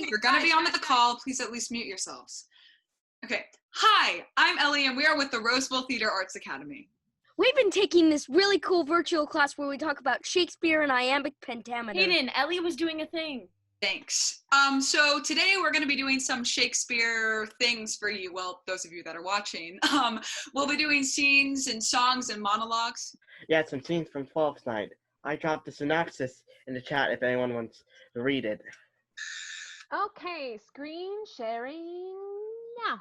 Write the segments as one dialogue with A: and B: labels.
A: if you're going to be on the call, please at least mute yourselves. Okay. Hi, I'm Ellie, and we are with the Roseville Theater Arts Academy.
B: We've been taking this really cool virtual class where we talk about Shakespeare and iambic pentameter.
C: Hayden, Ellie was doing a thing.
A: Thanks. So today we're going to be doing some Shakespeare things for you. Well, those of you that are watching. We'll be doing scenes and songs and monologues.
D: Yeah, some scenes from 12th night. I dropped the synopsis in the chat if anyone wants to read it.
E: Okay, screen sharing now.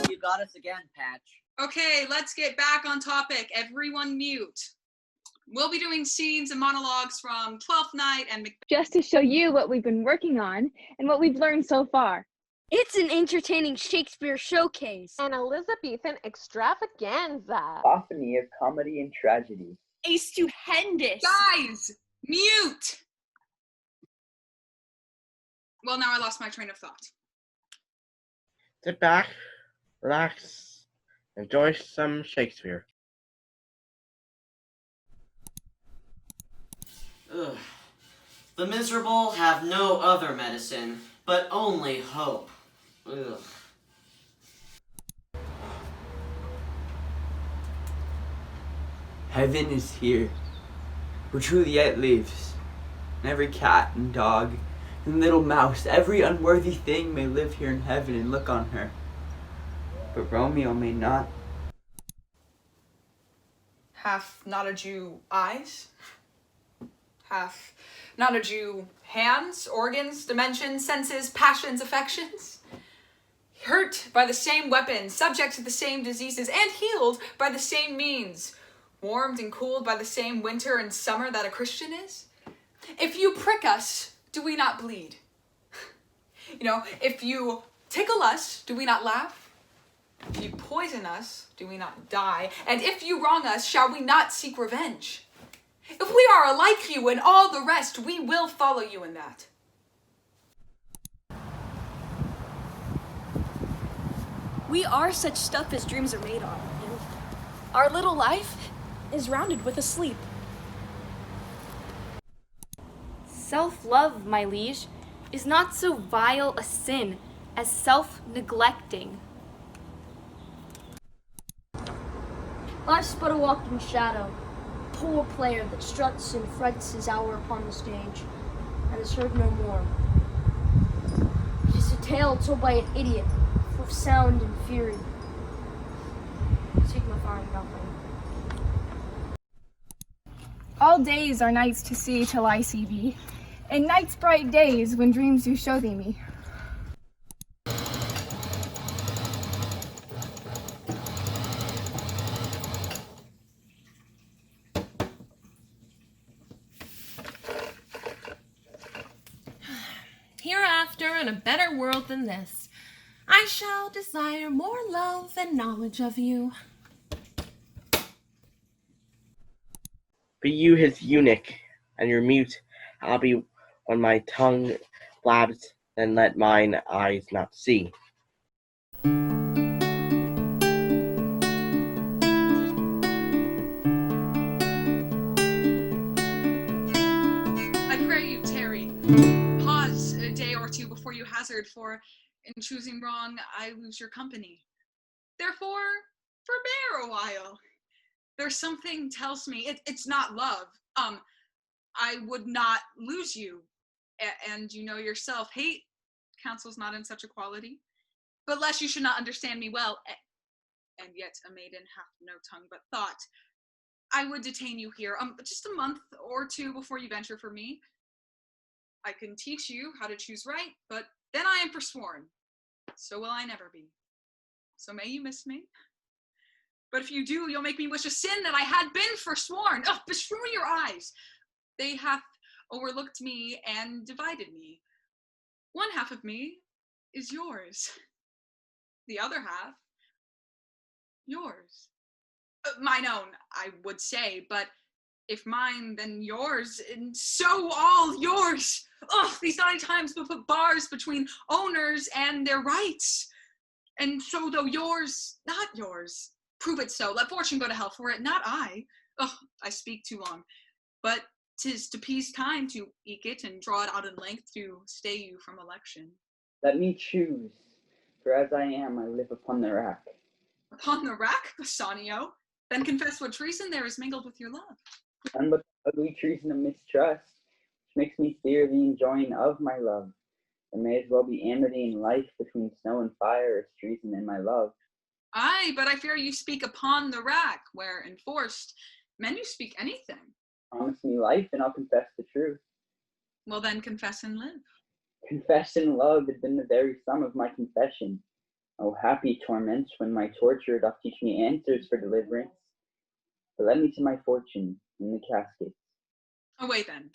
F: You got us again, Patch.
A: Okay, let's get back on topic. Everyone mute. We'll be doing scenes and monologues from 12th night and
G: just to show you what we've been working on and what we've learned so far.
B: It's an entertaining Shakespeare showcase.
E: An Elizabethan extravaganza.
F: Symphony of comedy and tragedy.
C: A stupendous.
A: Guys, mute! Well, now I lost my train of thought.
D: Sit back, relax, enjoy some Shakespeare.
H: Ugh. The miserable have no other medicine, but only hope. Ugh.
I: Heaven is here, where Juliet lives, and every cat and dog and little mouse, every unworthy thing may live here in heaven and look on her. But Romeo may not.
A: Hath not a Jew eyes? Hath not a Jew hands, organs, dimensions, senses, passions, affections? Hurt by the same weapons, subject to the same diseases, and healed by the same means, warmed and cooled by the same winter and summer that a Christian is? If you prick us, do we not bleed? If you tickle us, do we not laugh? If you poison us, do we not die? And if you wrong us, shall we not seek revenge? If we are like you and all the rest, we will follow you in that.
C: We are such stuff as dreams are made of, and our little life is rounded with a sleep. Self-love, my liege, is not so vile a sin as self-neglecting.
B: Life's but a walking shadow, a poor player that struts and frets his hour upon the stage, and is heard no more. It is a tale told by an idiot, full of sound and fury, signifying nothing.
G: All days are nights to see till I see thee, and nights bright days when dreams do show thee me.
J: Hereafter, in a better world than this, I shall desire more love and knowledge of you.
D: Be you his eunuch, and your mute I'll be when my tongue blabs, then let mine eyes not see.
A: I pray you, Terry, pause a day or two before you hazard, for in choosing wrong, I lose your company. Therefore, forbear a while. There's something tells me it's not love. I would not lose you. And you know yourself, hate counsels not in such equality. But lest you should not understand me well, and yet a maiden hath no tongue but thought, I would detain you here just a month or two before you venture for me. I can teach you how to choose right, but then I am forsworn. So will I never be. So may you miss me. But if you do, you'll make me wish a sin that I had been forsworn. Oh, beshrew your eyes. They hath overlooked me and divided me. One half of me is yours. The other half, yours. Mine own, I would say, but if mine, then yours, and so all yours. Oh, these 9 times we put bars between owners and their rights. And so though yours, not yours, prove it so. Let fortune go to hell for it, not I. Oh, I speak too long. But 'tis to peace time to eke it and draw it out in length to stay you from election.
K: Let me choose, for as I am, I live upon the rack.
A: Upon the rack, Bassanio? Then confess what treason there is mingled with your love.
K: None but the ugly treason of mistrust, which makes me fear the enjoying of my love. There may as well be amity in life between snow and fire as treason in my love.
A: Aye, but I fear you speak upon the rack, where enforced men you speak anything.
K: Promise me life, and I'll confess the truth.
A: Well then confess and live.
K: Confession and love had been the very sum of my confession. Oh, happy torment, when my torture doth teach me answers for deliverance. But let me to my fortune in the caskets.
A: Away then.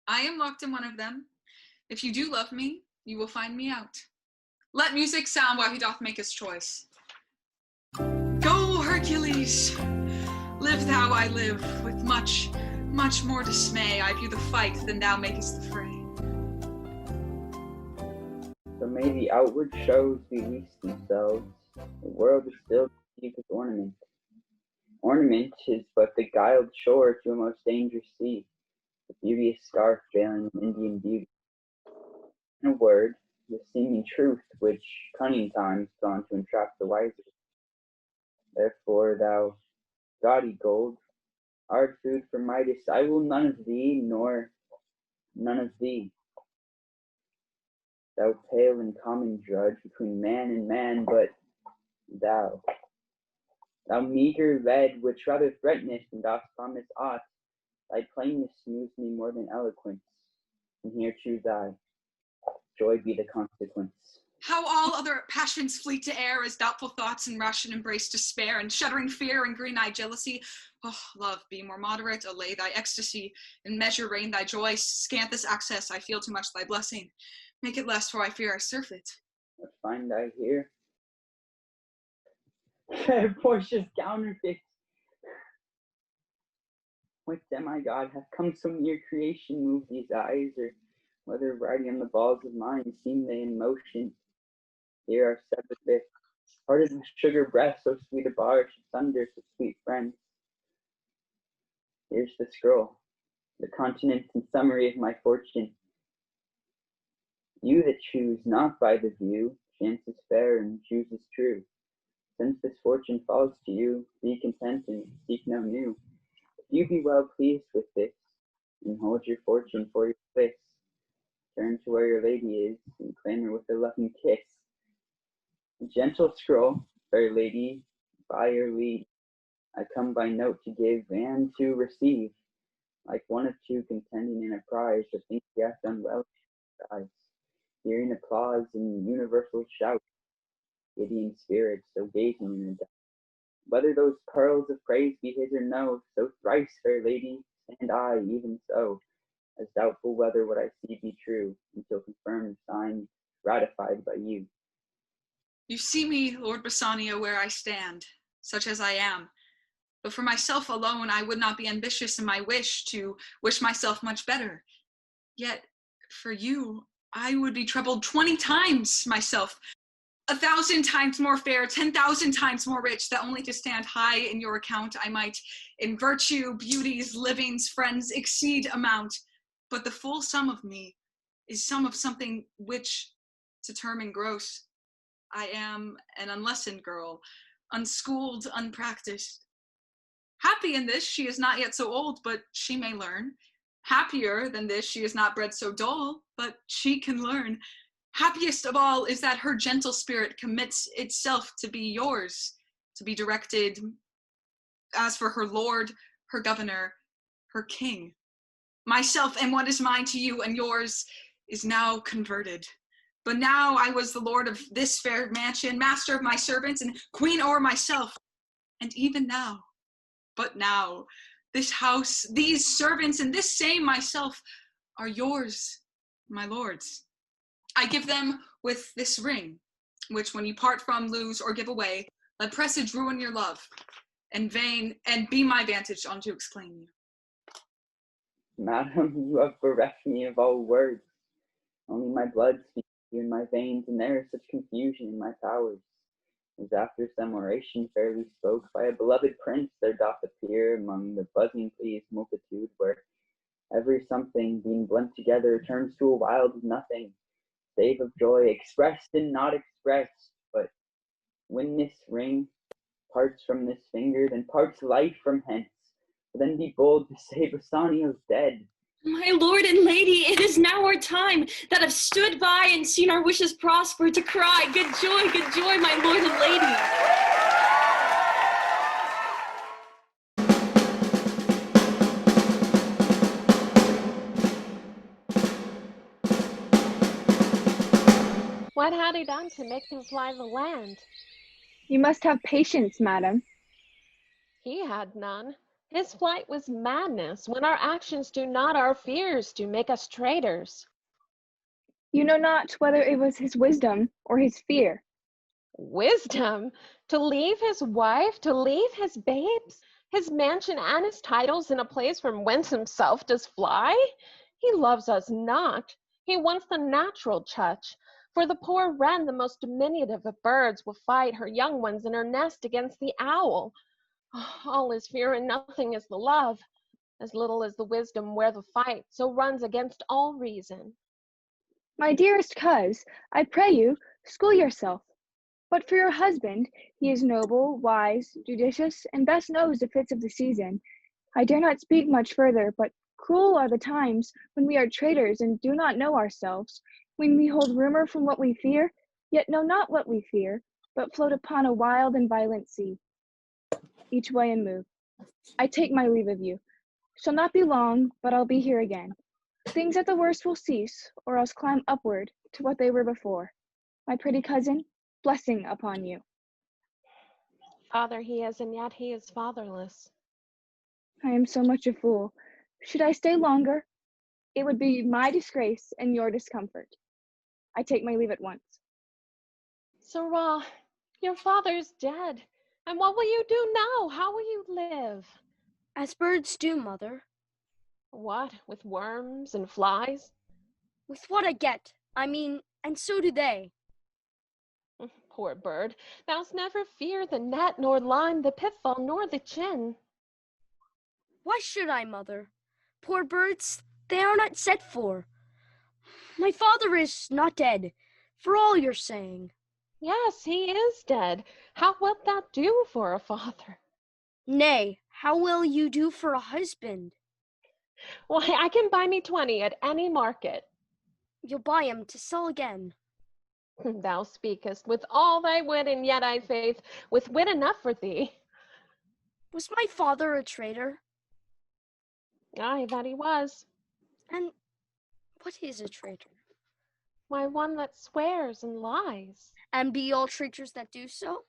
A: I am locked in one of them. If you do love me, you will find me out. Let music sound while he doth make his choice. Go, Hercules! Live thou, I live, with much, much more dismay. I view the fight than thou makest the fray.
K: So may the outward shows be least themselves. The world is still deceived with ornament. Ornament is but the guiled shore to a most dangerous sea, the beauteous scarf veiling an Indian beauty. In a word, the seeming truth which cunning times gone to entrap the wiser. Therefore, thou gaudy gold, art food for Midas, I will none of thee, nor none of thee. Thou pale and common drudge between man and man, but thou meager lead, which rather threateneth than dost promise aught, thy plainness moves me more than eloquence, and here choose I. Joy be the consequence.
A: How all other passions fleet to air as doubtful thoughts and rush and embrace despair and shuddering fear and green-eyed jealousy. Oh, love, be more moderate, allay thy ecstasy, in measure reign thy joy, scant this access, I feel too much thy blessing. Make it less, for I fear I surfeit.
K: What find I here? Portia's counterfeit. What demigod hath come so near creation move these eyes, or whether riding on the balls of mine seem they in motion? Here are severed lips, parted with sugar breath, so sweet a bar should sunder such sweet friends. Here's the scroll, the continents and summary of my fortune. You that choose not by the view, chance is fair and choose is true. Since this fortune falls to you, be content and seek no new. If you be well pleased with this, and hold your fortune for your bliss, turn to where your lady is, and claim her with a loving kiss. A gentle scroll, fair lady, by your lead, I come by note to give and to receive, like one of two contending in a prize, that thinks he hath done well in his eyes. Hearing applause and universal shout, giddy in spirit, so gazing in the doubt. Whether those pearls of praise be his or no, so thrice, fair lady, stand I even so, as doubtful whether what I see be true, until confirmed, signed, ratified by you.
A: You see me, Lord Bassanio, where I stand, such as I am. But for myself alone, I would not be ambitious in my wish to wish myself much better. Yet, for you, I would be troubled 20 times myself, 1,000 times more fair, 10,000 times more rich, that only to stand high in your account I might, in virtue, beauties, livings, friends, exceed amount. But the full sum of me is sum of something which, to term in gross, I am an unlessoned girl, unschooled, unpracticed. Happy in this, she is not yet so old, but she may learn. Happier than this, she is not bred so dull, but she can learn. Happiest of all is that her gentle spirit commits itself to be yours, to be directed as for her lord, her governor, her king. Myself and what is mine to you and yours is now converted. But now I was the lord of this fair mansion, master of my servants, and queen o'er myself. And even now, but now, this house, these servants, and this same myself are yours, my lords. I give them with this ring, which when you part from, lose, or give away, let presage ruin your love, and vain, and be my vantage on to exclaim you.
K: Madam, you have bereft me of all words. Only my blood speaks in my veins, and there is such confusion in my powers. as after some oration fairly spoke by a beloved prince, there doth appear among the buzzing pleased multitude, where every something being blent together turns to a wild nothing, save of joy expressed and not expressed. But when this ring parts from this finger, then parts life from hence. Then be bold to say Bassanio's dead.
C: My lord and lady, it is now our time that have stood by and seen our wishes prosper to cry, good joy, my lord and lady.
E: What had he done to make him fly the land?
G: You must have patience, madam.
E: He had none. His flight was madness. When our actions do not, our fears do make us traitors.
G: You know not whether it was his wisdom or his fear.
E: Wisdom? To leave his wife, to leave his babes, his mansion and his titles in a place from whence himself does fly? He loves us not. He wants the natural touch. For the poor wren, the most diminutive of birds, will fight her young ones in her nest against the owl. All is fear and nothing is the love. As little as the wisdom where the fight, so runs against all reason.
G: My dearest coz, I pray you, school yourself. But for your husband, he is noble, wise, judicious, and best knows the fits of the season. I dare not speak much further, but cruel are the times when we are traitors and do not know ourselves, when we hold rumor from what we fear, yet know not what we fear, but float upon a wild and violent sea. Each way and move. I take my leave of you. Shall not be long, but I'll be here again. Things at the worst will cease, or else climb upward to what they were before. My pretty cousin, blessing upon you.
E: Father he is, and yet he is fatherless.
G: I am so much a fool. Should I stay longer, it would be my disgrace and your discomfort. I take my leave at once.
E: Sirrah, your father is dead. And what will you do now? How will you live?
B: As birds do, mother.
E: What, with worms and flies?
B: With what I get, I mean, and so do they.
E: Poor bird, thou'st never fear the net, nor line the pitfall, nor the chin.
B: Why should I, mother? Poor birds, they are not set for. My father is not dead, for all you're saying.
E: Yes, he is dead. How wilt thou do for a father?
B: Nay, how will you do for a husband?
E: Why, I can buy me 20 at any market.
B: You'll buy 'em to sell again.
E: Thou speakest with all thy wit, and yet I faith, with wit enough for thee.
B: Was my father a traitor?
E: Aye, that he was.
B: And what is a traitor?
E: Why, one that swears and lies.
B: And be all traitors that do so?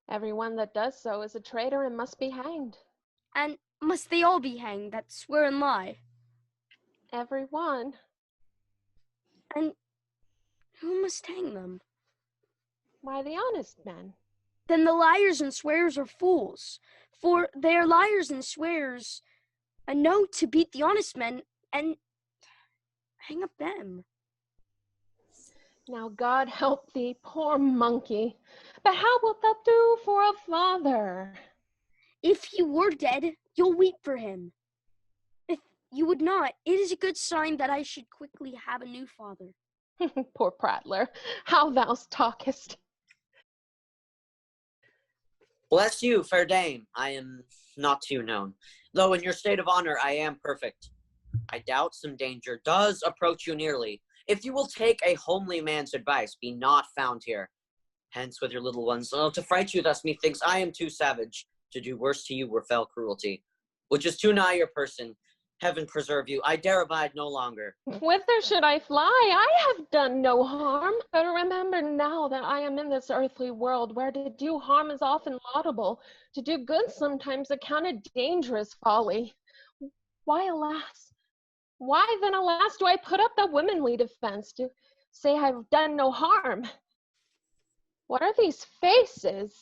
E: Every one that does so is a traitor and must be hanged.
B: And must they all be hanged that swear and lie?
E: Every one.
B: And who must hang them?
E: Why, the honest men.
B: Then the liars and swearers are fools, for they are liars and swearers, and know to beat the honest men and hang up them.
E: Now God help thee, poor monkey. But how wilt thou do for a father?
B: If he were dead, you'll weep for him. If you would not, it is a good sign that I should quickly have a new father.
E: Poor prattler, how thou talkest.
F: Bless you, fair dame. I am not to you known, though in your state of honor I am perfect. I doubt some danger does approach you nearly. If you will take a homely man's advice, be not found here. Hence with your little ones, to fright you thus, methinks I am too savage. To do worse to you were fell cruelty, which is too nigh your person. Heaven preserve you, I dare abide no longer.
E: Whither should I fly? I have done no harm. But remember now that I am in this earthly world, where to do harm is often laudable, to do good sometimes accounted dangerous folly. Why, alas, do I put up the womanly defense to say I've done no harm? What are these faces?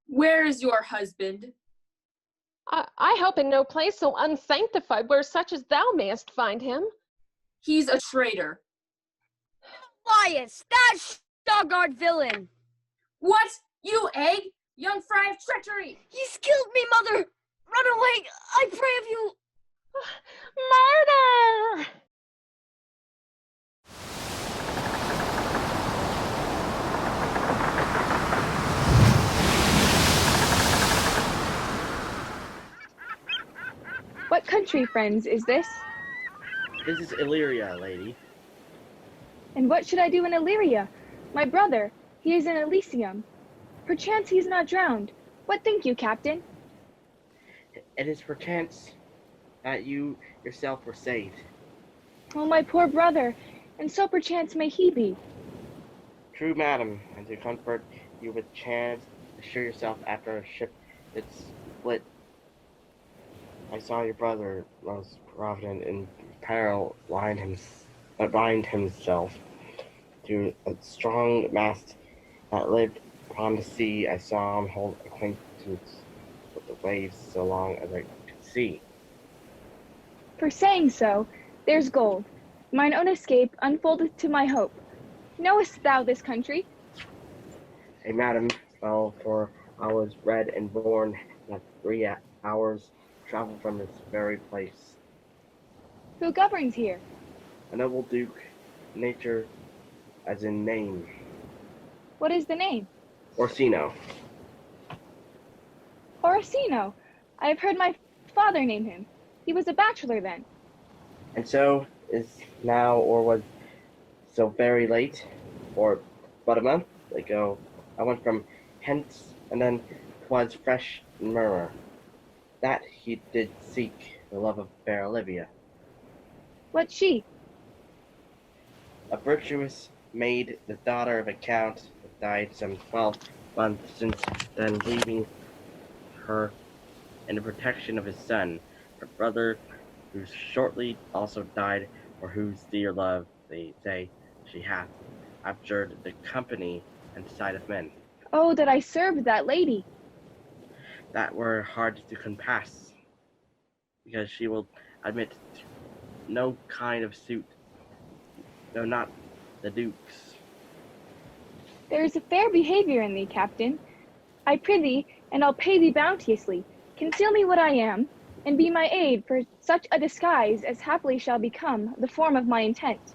L: Where is your husband?
E: I hope in no place so unsanctified where such as thou mayest find him.
L: He's a traitor.
B: liest, that Stoggard villain!
L: What? You egg? Young fry of treachery!
B: He's killed me, mother! Run away, I pray of you!
E: Murder!
G: What country, friends, is this?
D: This is Illyria, lady.
G: And what should I do in Illyria? My brother, he is in Elysium. Perchance he is not drowned. What think you, Captain?
D: It is perchance that you yourself were saved.
G: Oh, my poor brother, and so perchance may he be.
D: True, madam, and to comfort you with chance, assure yourself after a ship did split. I saw your brother, most provident in peril, bind himself to a strong mast that lived upon the sea. I saw him hold acquaintance with the waves so long as I could see.
G: For saying so, there's gold. Mine own escape unfolded to my hope. Knowest thou this country?
D: Hey, madam, well, for I was bred and born that 3 hours travel from this very place.
G: Who governs here?
D: A noble duke, nature as in name.
G: What is the name?
D: Orsino.
G: Orsino. I have heard my father name him. He was a bachelor then.
D: And so is now, or was so very late, or but a month ago. I went from hence, and then 'twas fresh murmur that he did seek the love of fair Olivia.
G: What she?
D: A virtuous maid, the daughter of a count, that died some 12 months since then, leaving her in the protection of his son, her brother, who shortly also died, for whose dear love, they say, she hath abjured the company and sight of men.
G: Oh, that I served that lady.
D: That were hard to compass, because she will admit no kind of suit, though not the duke's.
G: There is a fair behavior in thee, Captain. I prithee, and I'll pay thee bounteously. Conceal me what I am, and be my aid for such a disguise as haply shall become the form of my intent.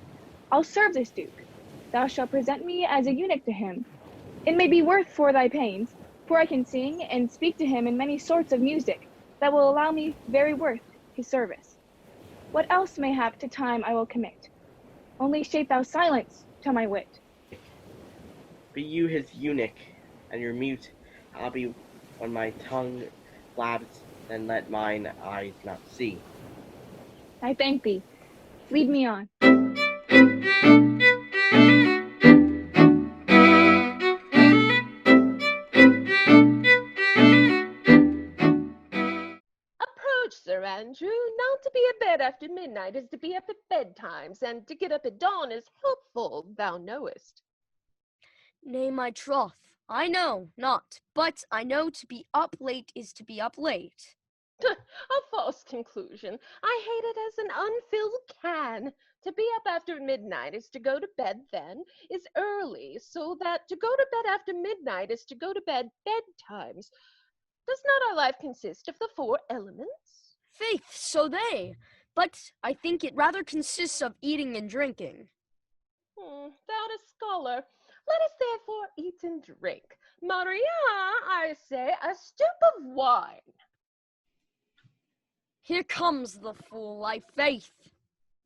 G: I'll serve this duke. Thou shalt present me as a eunuch to him. It may be worth for thy pains, for I can sing and speak to him in many sorts of music that will allow me very worth his service. What else mayhap to time I will commit. Only shape thou silence to my wit.
D: Be you his eunuch, and your mute I'll be when my tongue blabs, then let mine eyes not see.
G: I thank thee. Lead me on.
E: Approach, Sir Andrew. Now to be abed after midnight is to be up at betimes, and to get up at dawn is helpful, thou knowest.
B: Nay, my troth, I know not, but I know to be up late is to be up late.
E: A false conclusion. I hate it as an unfilled can. To be up after midnight is to go to bed then, is early, so that to go to bed after midnight is to go to bed betimes. Does not our life consist of the 4 elements?
B: Faith, so they, but I think it rather consists of eating and drinking.
E: Thou a scholar. Let us therefore eat and drink. Maria, I say, a stoup of wine.
B: Here comes the fool, I faith.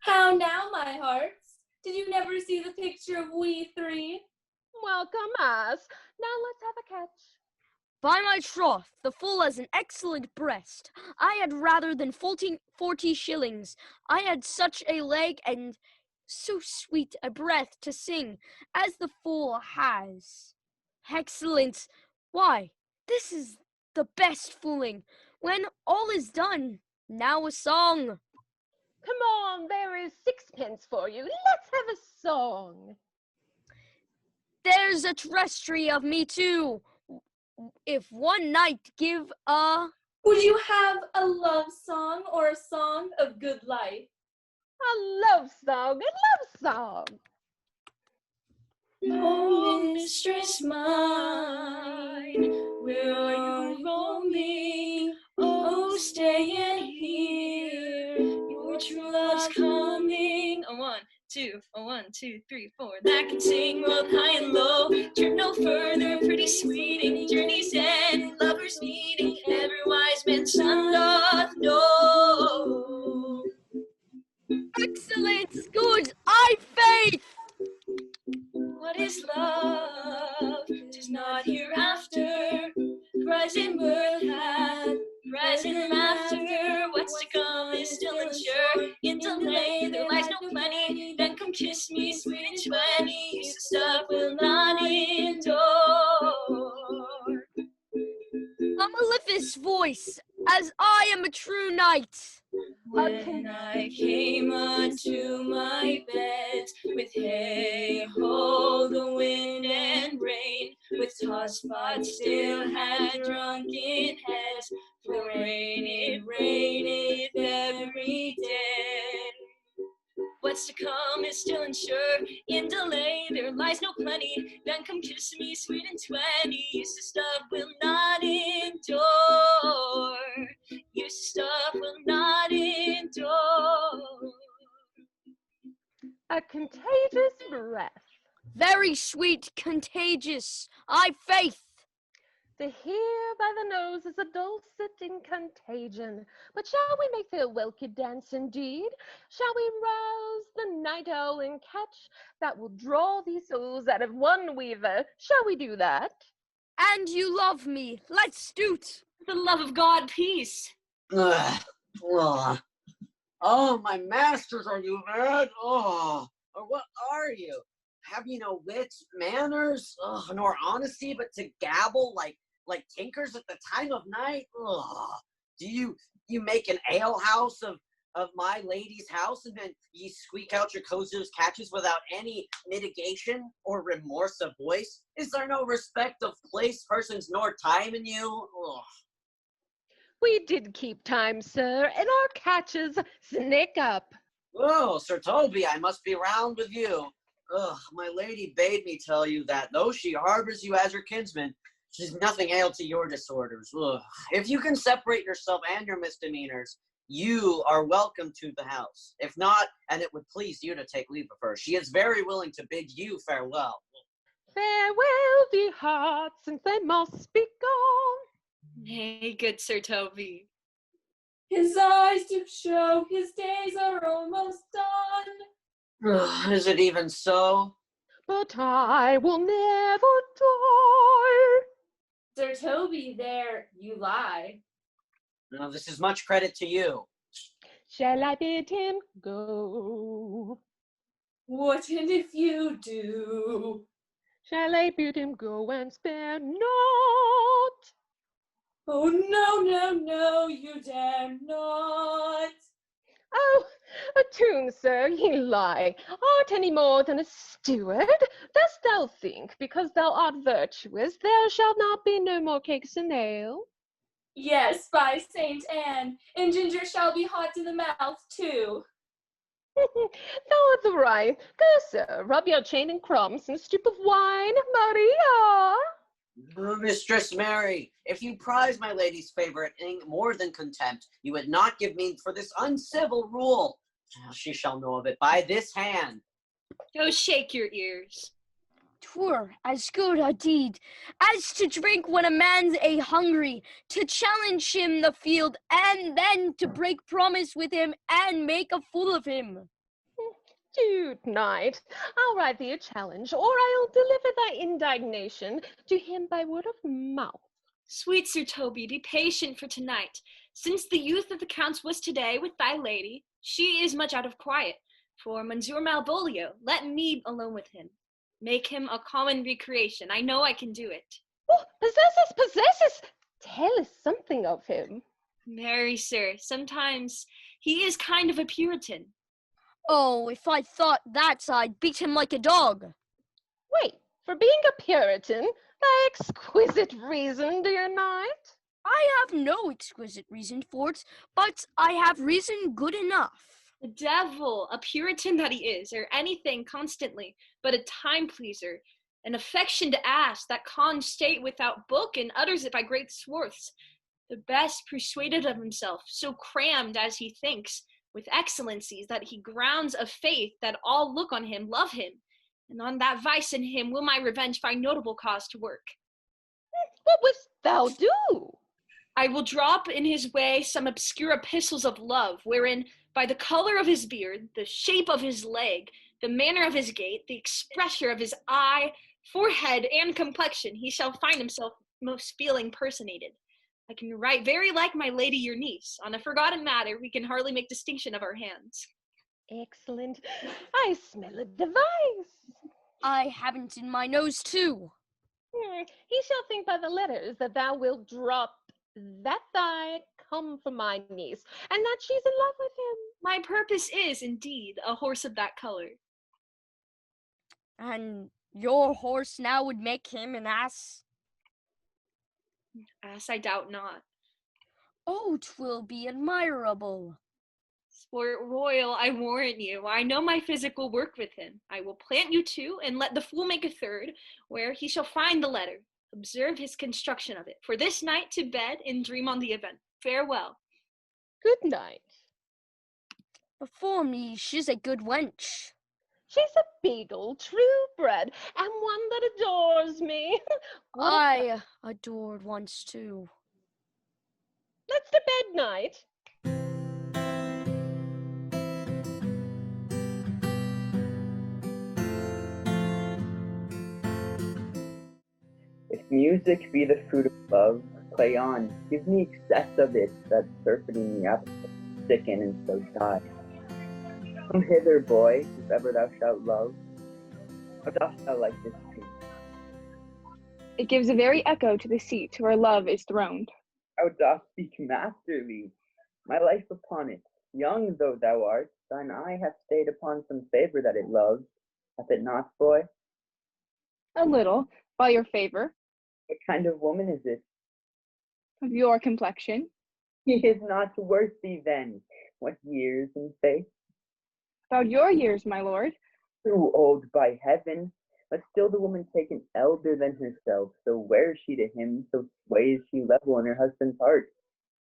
L: How now, my hearts? Did you never see the picture of we 3?
E: Welcome us. Now let's have a catch.
B: By my troth, the fool has an excellent breast. I had rather than 40 shillings. I had such a leg and so sweet a breath to sing as the fool has. Excellent. Why, this is the best fooling. When all is done, now a song.
E: Come on, there is 6pence for you. Let's have a song.
B: There's a treachery of me too. If one night give a...
L: Would you have a love song or a song of good life?
E: A love song, a love song.
L: Oh, mistress mine, where are you roaming? Oh, stay in here, your true love's coming. A 1, 2, a 1, 2, 3, 4. That can sing both high and low. Turn no further, pretty sweeting. Journey's end, lovers meeting. Every wise man's son doth know.
B: Excellent, good, I faith.
L: What is love? 'Tis not hereafter. Present birth hath present laughter. What's to come is still unsure. In delay there lies no plenty. Then come kiss me, sweet and 20. Use the stuff will not endure.
B: A mellifluous voice, as I am a true knight.
L: When I came unto my bed, with hey ho, the wind and rain, with toss spots still had drunken heads, for rain it raineth every day. What's to come is still unsure. In delay there lies no plenty. Then come kiss me, sweet and 20. Use the stuff will not endure. Use the stuff will not endure.
E: A contagious breath.
B: Very sweet, contagious, I faith.
E: To hear by the nose is a dulcet contagion. But shall we make the welkin dance indeed? Shall we rouse the night owl and catch that will draw these souls out of one weaver? Shall we do that?
B: And you love me, let's do't.
C: For the love of God, peace.
F: Ugh. Ugh. Oh, my masters, are you mad? Oh, or what are you? Have you no wit, manners, nor honesty, but to gabble like tinkers at the time of night? Ugh. Do you make an alehouse of my lady's house, and then ye squeak out your coziest catches without any mitigation or remorse of voice? Is there no respect of place, persons, nor time in you? Ugh.
E: We did keep time, sir, and our catches snick up.
F: Oh, Sir Toby, I must be round with you. Ugh, my lady bade me tell you that, though she harbors you as her kinsman, she's nothing ail to your disorders. Ugh. If you can separate yourself and your misdemeanors, you are welcome to the house. If not, and it would please you to take leave of her, she is very willing to bid you farewell.
E: Farewell, dear heart, since they must be gone.
C: Nay, good Sir Toby.
L: His eyes do show his days are almost done.
F: Ugh, is it even so?
E: But I will never die.
L: Sir Toby, there you lie.
F: No, this is much credit to you.
E: Shall I bid him go?
L: What and if you do?
E: Shall I bid him go and spare not?
L: Oh, no, no, no, you dare not.
E: Oh, a tune, sir, ye lie. Art any more than a steward? Dost thou think, because thou art virtuous, there shall not be no more cakes and ale?
L: Yes, by Saint Anne, and ginger shall be hot to the mouth, too.
E: Thou art right. Go, sir, rub your chain in crumbs and stoup of wine, Maria.
F: Mistress Mary, if you prize my lady's favourite in more than contempt, you would not give me for this uncivil rule. She shall know of it by this hand.
C: Go shake your ears.
B: 'Twere as good a deed as to drink when a man's a hungry, to challenge him the field, and then to break promise with him and make a fool of him.
E: Dude knight, I'll write thee a challenge, or I'll deliver thy indignation to him by word of mouth.
C: Sweet Sir Toby, be patient for tonight. Since the youth of the count's was today with thy lady, she is much out of quiet. For Monsieur Malvolio, let me alone with him. Make him a common recreation. I know I can do it.
E: Oh, possesses! Tell us something of him.
C: Marry, sir, sometimes he is kind of a Puritan.
B: Oh, if I thought that, I'd beat him like a dog.
E: Wait, for being a Puritan, thy exquisite reason, dear knight?
B: I have no exquisite reason for it, but I have reason good enough.
C: The devil, a Puritan that he is, or anything constantly, but a time pleaser, an affection to ask, that con state without book, and utters it by great swarths. The best persuaded of himself, so crammed as he thinks, with excellencies, that he grounds a faith that all look on him, love him, and on that vice in him will my revenge find notable cause to work.
E: What wouldst thou do?
C: I will drop in his way some obscure epistles of love, wherein, by the color of his beard, the shape of his leg, the manner of his gait, the expression of his eye, forehead, and complexion, he shall find himself most feeling personated. I can write very like my lady your niece. On a forgotten matter, we can hardly make distinction of our hands.
E: Excellent. I smell a device.
B: I haven't in my nose too.
E: He shall think by the letters that thou wilt drop that thy come from my niece, and that she's in love with him.
C: My purpose is, indeed, a horse of that color.
B: And your horse now would make him an ass?
C: Ass I doubt not.
B: Oh, 'twill be admirable.
C: Sport royal, I warrant you, I know my physic will work with him. I will plant you two, and let the fool make a third, where he shall find the letter. Observe his construction of it. For this night to bed, and dream on the event. Farewell.
E: Good night.
B: Before me, she's a good wench.
E: She's a beagle, true bred, and one that adores me.
B: I adored once too.
E: Let's to bed night.
K: If music be the fruit of love, play on, give me excess of it, that surfeiting me up, sicken and so die. Come hither, boy, if ever thou shalt love. How dost thou like this tune?
G: It gives a very echo to the seat where love is throned.
K: Thou dost speak masterly. My life upon it, young though thou art, thine eye hath stayed upon some favour that it loves. Hath it not, boy?
G: A little, by your favor.
K: What kind of woman is it?
G: Of your complexion.
K: He is not worth thee then. What years in faith?
G: About your years, my lord.
K: Too old by heaven. But still the woman taken elder than herself. So wears she to him, so sways she level in her husband's heart.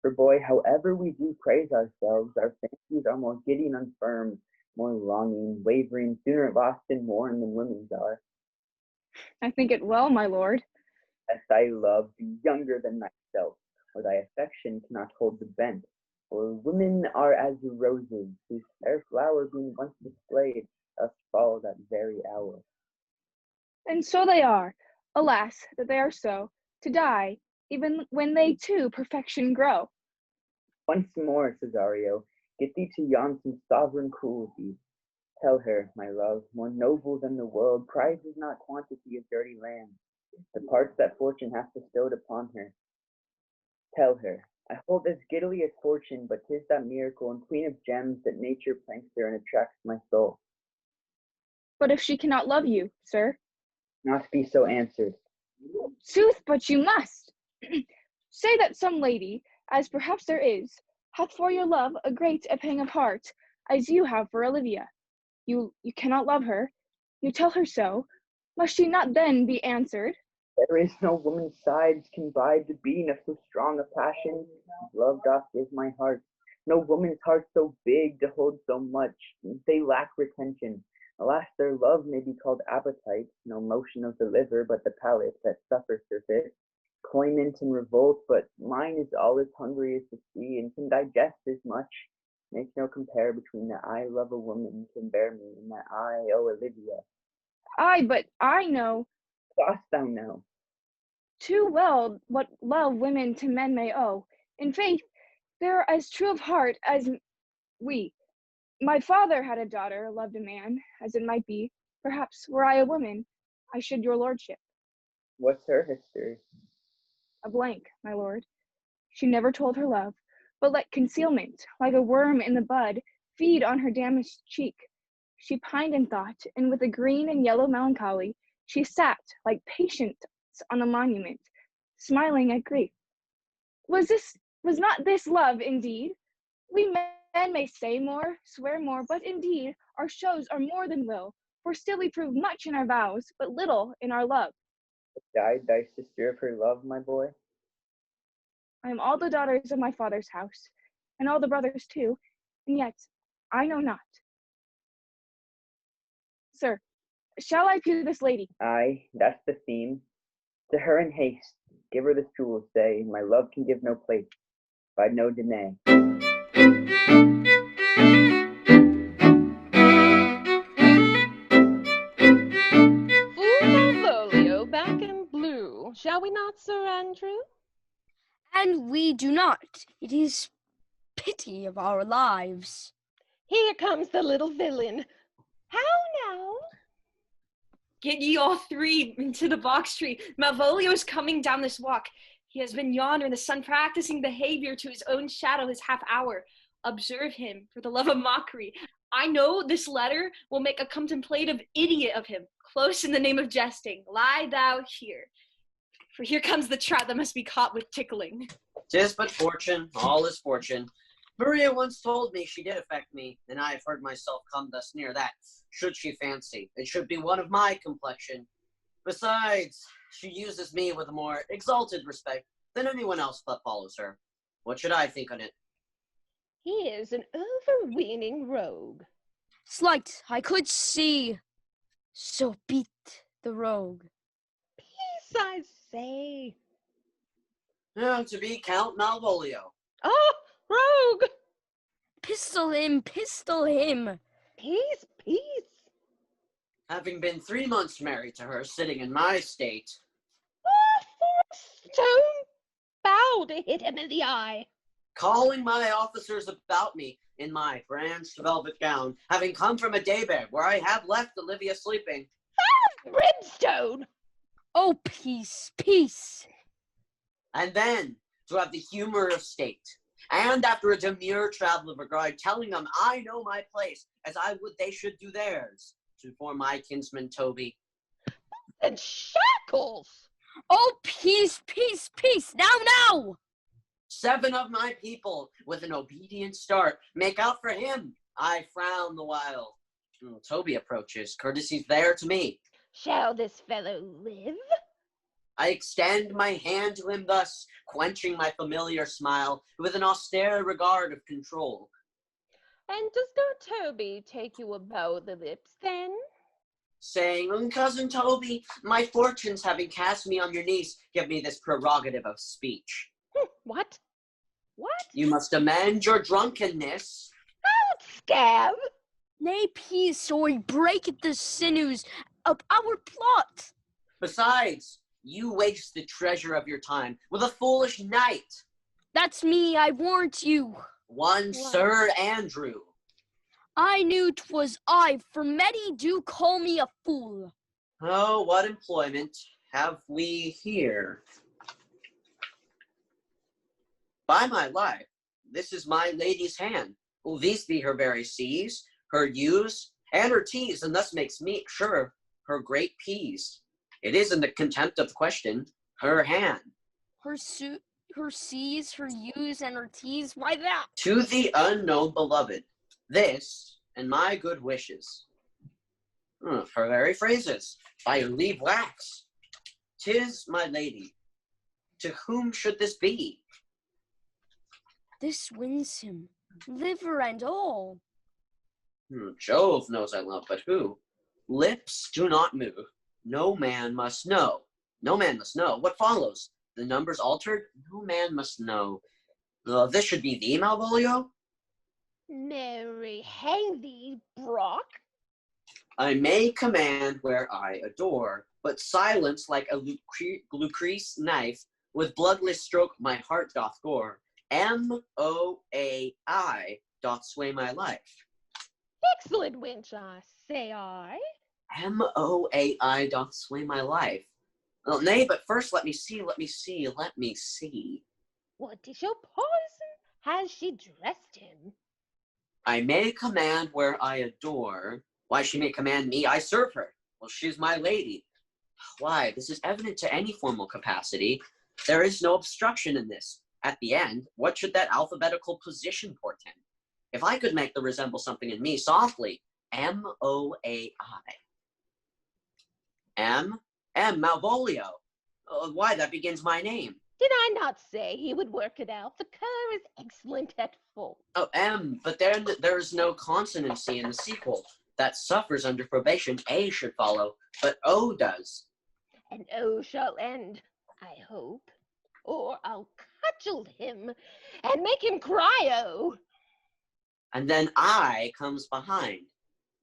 K: For boy, however we do praise ourselves, our fancies are more giddy and unfirm, more longing, wavering, sooner lost in mourn than women's are.
G: I think it well, my lord.
K: As thy love be younger than thyself, or thy affection cannot hold the bent. For women are as the roses, whose fair flower being once displayed, doth fall that very hour.
G: And so they are. Alas, that they are so, to die, even when they too perfection grow.
K: Once more, Cesario, get thee to yon some sovereign cruelty. Tell her, my love, more noble than the world, prizes not quantity of dirty land, the parts that fortune hath bestowed upon her. Tell her, I hold as giddily as fortune, but 'tis that miracle and queen of gems that nature planks there and attracts my soul.
G: But if she cannot love you, sir?
K: Not be so answered.
G: Sooth, but you must. Say that some lady, as perhaps there is, hath for your love a great a pang of heart, as you have for Olivia. You cannot love her. You tell her so. Must she not then be answered?
K: There is no woman's sides can bide the being of so strong a passion as love doth give my heart. No woman's heart so big to hold so much. They lack retention. Alas, their love may be called appetite, no motion of the liver, but the palate that suffers surfeit. Cloyment and revolt, but mine is all as hungry as the sea, and can digest as much. Make no compare between that I love a woman can bear me, and that I owe Olivia.
G: Aye, but I know.
K: Dost thou know?
G: Too well what love women to men may owe. In faith, they're as true of heart as we. My father had a daughter, loved a man, as it might be. Perhaps, were I a woman, I should your lordship.
K: What's her history?
G: A blank, my lord. She never told her love, but let concealment, like a worm in the bud, feed on her damaged cheek. She pined in thought, and with a green and yellow melancholy, she sat like patience on a monument, smiling at grief. Was not this love indeed? We Men may say more, swear more, but indeed our shows are more than will, for still we prove much in our vows, but little in our love.
K: Died thy sister of her love, my boy?
G: I am all the daughters of my father's house, and all the brothers too, and yet I know not. Sir, shall I pew this lady?
K: Aye, that's the theme. To her in haste, give her this jewel, say, my love can give no place, by no denay.
E: Fool Malvolio back in blue. Shall we not, Sir Andrew?
B: And we do not. It is pity of our lives.
E: Here comes the little villain. How now?
C: Get ye all three into the box tree. Malvolio is coming down this walk. He has been yonder in the sun practicing behavior to his own shadow his half hour. Observe him for the love of mockery. I know this letter will make a contemplative idiot of him. Close in the name of jesting. Lie thou here. For here comes the trap that must be caught with tickling.
F: 'Tis but fortune, all is fortune. Maria once told me she did affect me, and I have heard myself come thus near that, should she fancy, it should be one of my complexion. Besides, she uses me with a more exalted respect than anyone else that follows her. What should I think on it?
E: He is an overweening rogue.
B: Slight, I could see. So beat the rogue.
E: Peace, I say.
F: Now to be Count Malvolio.
E: Oh, rogue!
B: Pistol him, pistol him.
E: Peace, peace.
F: Having been 3 months married to her, sitting in my state.
E: For a stone bow to hit him in the eye.
F: Calling my officers about me in my branched velvet gown, having come from a daybed where I have left Olivia sleeping.
E: Brimstone!
B: Oh, peace, peace.
F: And then to have the humor of state, and after a demure travel of regard, telling them I know my place, as I would they should do theirs, to inform my kinsman Toby.
E: And shackles!
B: Oh, peace, peace, peace. Now!
F: 7 of my people, with an obedient start, make out for him. I frown the while. Toby approaches, courtesies there to me.
E: Shall this fellow live?
F: I extend my hand to him thus, quenching my familiar smile with an austere regard of control.
E: And does no Toby take you about the lips then?
F: Saying, Cousin Toby, my fortunes having cast me on your knees, give me this prerogative of speech.
E: What? What?
F: You must amend your drunkenness.
E: Out, scab!
B: Nay, peace, or we break the sinews of our plot.
F: Besides, you waste the treasure of your time with a foolish knight.
B: That's me, I warrant you.
F: One Sir Andrew.
B: I knew 'twas I, for many do call me a fool.
F: Oh, what employment have we here? By my life, this is my lady's hand. Will these be her very C's, her U's, and her T's, and thus makes me sure her great P's. It is in the contempt of the question, her hand.
B: Her C's, her U's, and her T's, why that?
F: To the unknown beloved, this and my good wishes. Her very phrases, by your leave wax. 'Tis my lady. To whom should this be?
B: This wins him, liver and all.
F: Jove knows I love, but who? Lips do not move. No man must know. No man must know. What follows? The numbers altered? No man must know. This should be thee, Malvolio?
E: Mary, hang thee, Brock.
F: I may command where I adore, but silence like a Lucrece knife, with bloodless stroke my heart doth gore. M-O-A-I doth sway my life.
E: Excellent wench, I say I.
F: M-O-A-I doth sway my life. Well, nay, but first let me see.
E: What is your poison? Has she dressed him?
F: I may command where I adore. Why, she may command me, I serve her. Well, she's my lady. Why, this is evident to any formal capacity. There is no obstruction in this. At the end, what should that alphabetical position portend? If I could make them resemble something in me softly, M-O-A-I. Malvolio. Why, that begins my name.
E: Did I not say he would work it out? The cur is excellent at fault.
F: Oh, but then there's no consonancy in the sequel. That suffers under probation. A should follow, but O does.
E: And O shall end, I hope. Or I'll cudgel him and make him cry O.
F: And then I comes behind.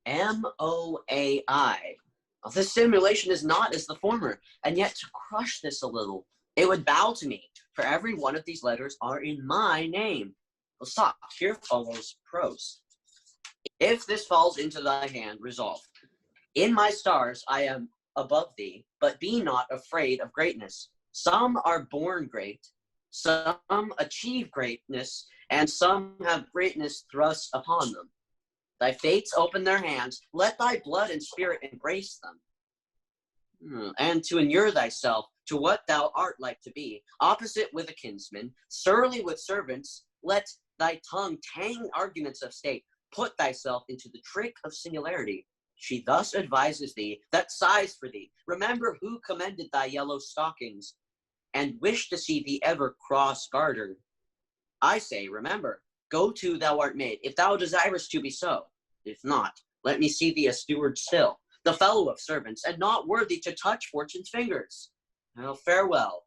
F: M-O-A-I. This simulation is not as the former, and yet to crush this a little, it would bow to me, for every one of these letters are in my name. Well, stop, here follows prose. If this falls into thy hand, resolve. In my stars I am above thee, but be not afraid of greatness. Some are born great, some achieve greatness, and some have greatness thrust upon them. Thy fates open their hands, let thy blood and spirit embrace them. And to inure thyself to what thou art like to be, opposite with a kinsman, surly with servants, let thy tongue tang arguments of state, put thyself into the trick of singularity. She thus advises thee, that sighs for thee, remember who commended thy yellow stockings, and wish to see thee ever cross-gartered. I say, remember, go to thou art made, if thou desirest to be so. If not, let me see thee a steward still, the fellow of servants, and not worthy to touch fortune's fingers. Well, farewell.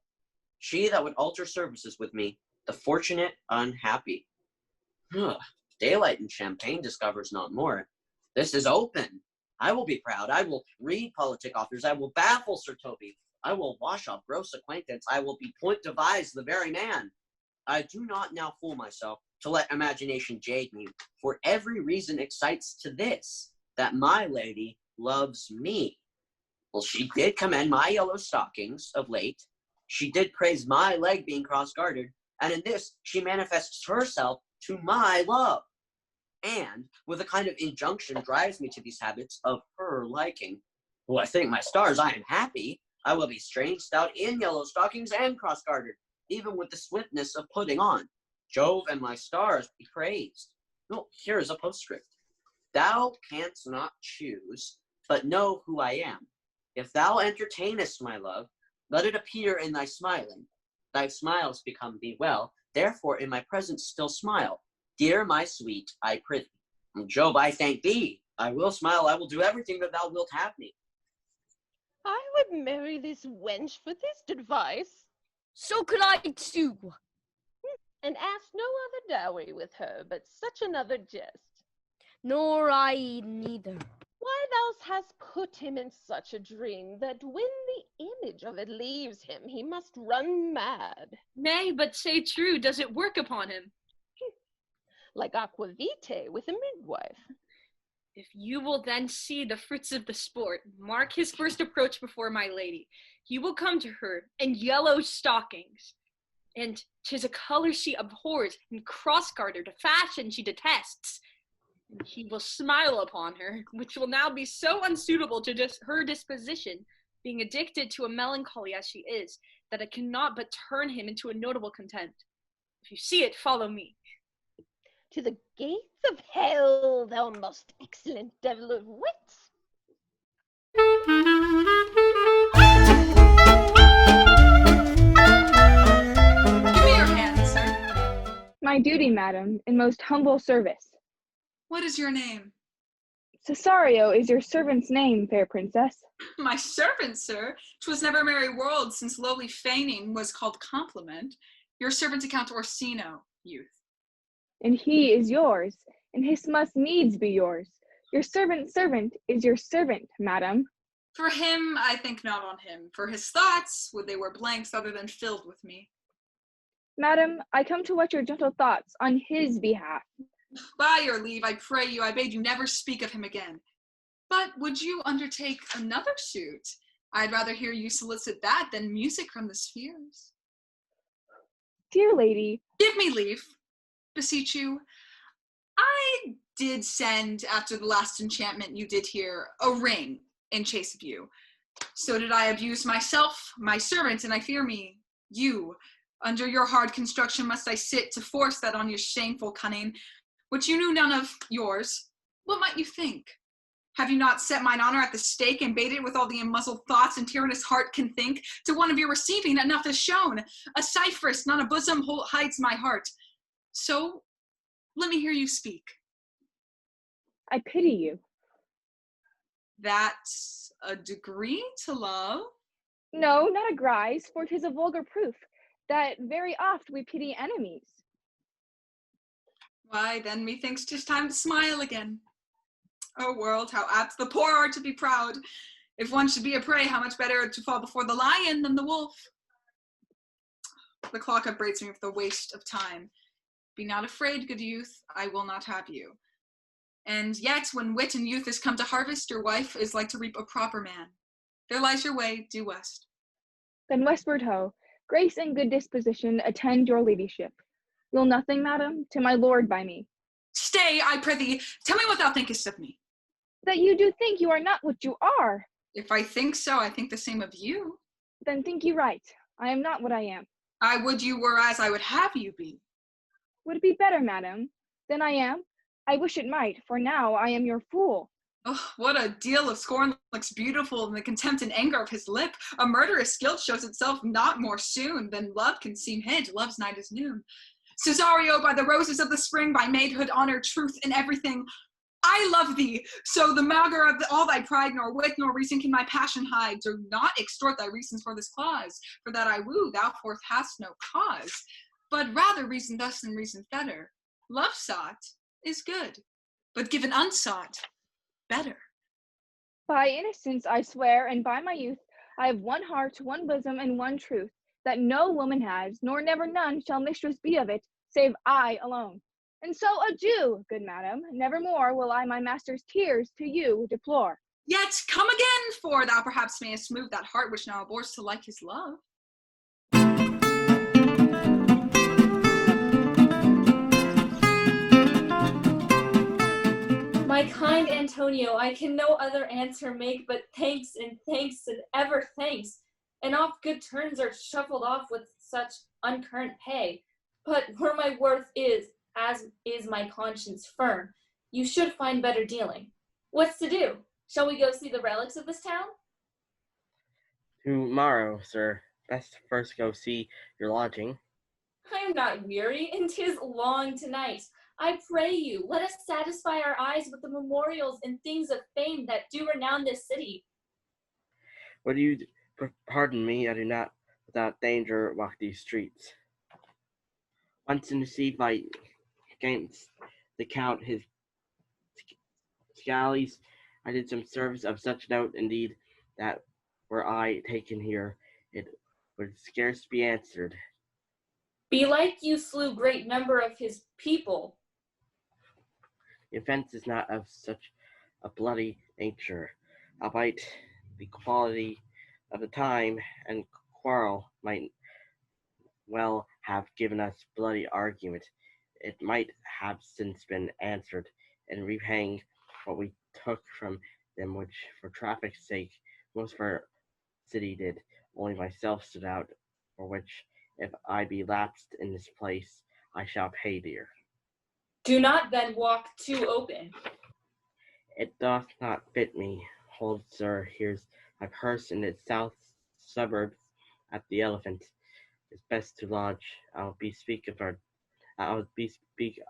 F: She that would alter services with me, the fortunate unhappy. Daylight and champagne discovers not more. This is open. I will be proud. I will read politic authors. I will baffle Sir Toby. I will wash off gross acquaintance. I will be point devise the very man. I do not now fool myself to let imagination jade me, for every reason excites to this, that my lady loves me. Well, she did commend my yellow stockings of late. She did praise my leg being cross-gartered, and in this she manifests herself to my love, and with a kind of injunction drives me to these habits of her liking. Well, I thank my stars, I am happy. I will be strange stout in yellow stockings and cross-gartered, even with the swiftness of putting on. Jove and my stars be praised. No, here is a postscript. Thou canst not choose, but know who I am. If thou entertainest my love, let it appear in thy smiling. Thy smiles become thee well, therefore in my presence still smile. Dear my sweet, I prithee. Jove, I thank thee. I will smile, I will do everything that thou wilt have me.
E: I would marry this wench for this advice.
B: So could I too.
E: And ask no other dowry with her, but such another jest.
B: Nor I neither.
E: Why thou hast put him in such a dream, that when the image of it leaves him, he must run mad.
C: Nay, but say true, does it work upon him?
E: Like aquavitae with a midwife.
C: If you will then see the fruits of the sport, mark his first approach before my lady. He will come to her in yellow stockings, and 'tis a color she abhors, and cross-gartered, a fashion she detests. And he will smile upon her, which will now be so unsuitable to her disposition, being addicted to a melancholy as she is, that it cannot but turn him into a notable contempt. If you see it, follow me.
E: To the gates of hell, thou most excellent devil of wits.
A: Give me your hand, sir.
G: My duty, madam, in most humble service.
A: What is your name?
G: Cesario is your servant's name, fair princess.
A: My servant, sir. 'Twas never merry world since lowly feigning was called compliment. Your servant to Count Orsino, youth.
G: And he is yours, and his must needs be yours. Your servant's servant is your servant, madam.
A: For him, I think not on him. For his thoughts, would they were blanks other than filled with me.
G: Madam, I come to watch your gentle thoughts on his behalf.
A: By your leave, I pray you, I bade you never speak of him again. But would you undertake another suit? I'd rather hear you solicit that than music from the spheres.
G: Dear lady,
A: give me leave, beseech you. I did send, after the last enchantment you did here, a ring in chase of you. So did I abuse myself, my servant, and I fear me, you. Under your hard construction must I sit to force that on your shameful cunning. which you knew none of yours, what might you think? Have you not set mine honor at the stake and baited with all the unmuzzled thoughts and tyrannous heart can think? To one of your receiving enough is shown. A cypheress, not a bosom hides my heart. So, let me hear you speak.
G: I pity you.
A: That's a degree to love?
G: No, not a grise, for 'tis a vulgar proof, that very oft we pity enemies.
A: Why, then methinks 'tis time to smile again. O world, how apt the poor are to be proud. If one should be a prey, how much better to fall before the lion than the wolf. The clock upbraids me with the waste of time. Be not afraid, good youth, I will not have you. And yet, when wit and youth is come to harvest, your wife is like to reap a proper man. There lies your way, due west.
G: Then westward ho, grace and good disposition attend your ladyship. Will nothing, madam, to my lord by me?
A: Stay, I prithee, tell me what thou thinkest of me.
G: That you do think you are not what you are.
A: If I think so, I think the same of you.
G: Then think you right. I am not what I am.
A: I would you were as I would have you be.
G: Would it be better, madam, than I am? I wish it might, for now I am your fool.
A: Oh, what a deal of scorn looks beautiful in the contempt and anger of his lip. A murderous guilt shows itself not more soon than love can seem hid. Love's night is noon. Cesario, by the roses of the spring, by maidhood, honor, truth, in everything, I love thee, so the maugre of all thy pride, nor wit, nor reason can my passion hide. Do not extort thy reasons for this clause, for that I woo, thou forth hast no cause. But rather reason thus than reason better. Love sought is good, but given unsought, better.
G: By innocence I swear, and by my youth, I have one heart, one bosom, and one truth, that no woman has, nor never none shall mistress be of it, save I alone. And so adieu, good madam, nevermore will I my master's tears to you deplore.
A: Yet come again, for thou perhaps mayest move that heart which now abhors to like his love.
M: My kind Antonio, I can no other answer make but thanks and ever thanks. And oft good turns are shuffled off with such uncurrent pay. But where my worth is, as is my conscience firm, you should find better dealing. What's to do? Shall we go see the relics of this town?
D: Tomorrow, sir. Best first go see your lodging.
M: I am not weary, and 'tis long tonight. I pray you, let us satisfy our eyes with the memorials and things of fame that do renown this city.
D: Would you pardon me, I do not without danger walk these streets. Once in the sea fight against the Count his scallies, I did some service of such note indeed that were I taken here, it would scarce be answered.
M: Belike you slew great number of his people.
D: The offense is not of such a bloody nature, albeit the quality of the time and quarrel might well have given us bloody argument. It might have since been answered and repaying what we took from them, which for traffic's sake most of our city did. Only myself stood out, for which if I be lapsed in this place, I shall pay dear.
M: Do not then walk too open.
D: It doth not fit me. Hold, sir, here's my purse in its south suburbs at the Elephant. It's best to lodge. I'll bespeak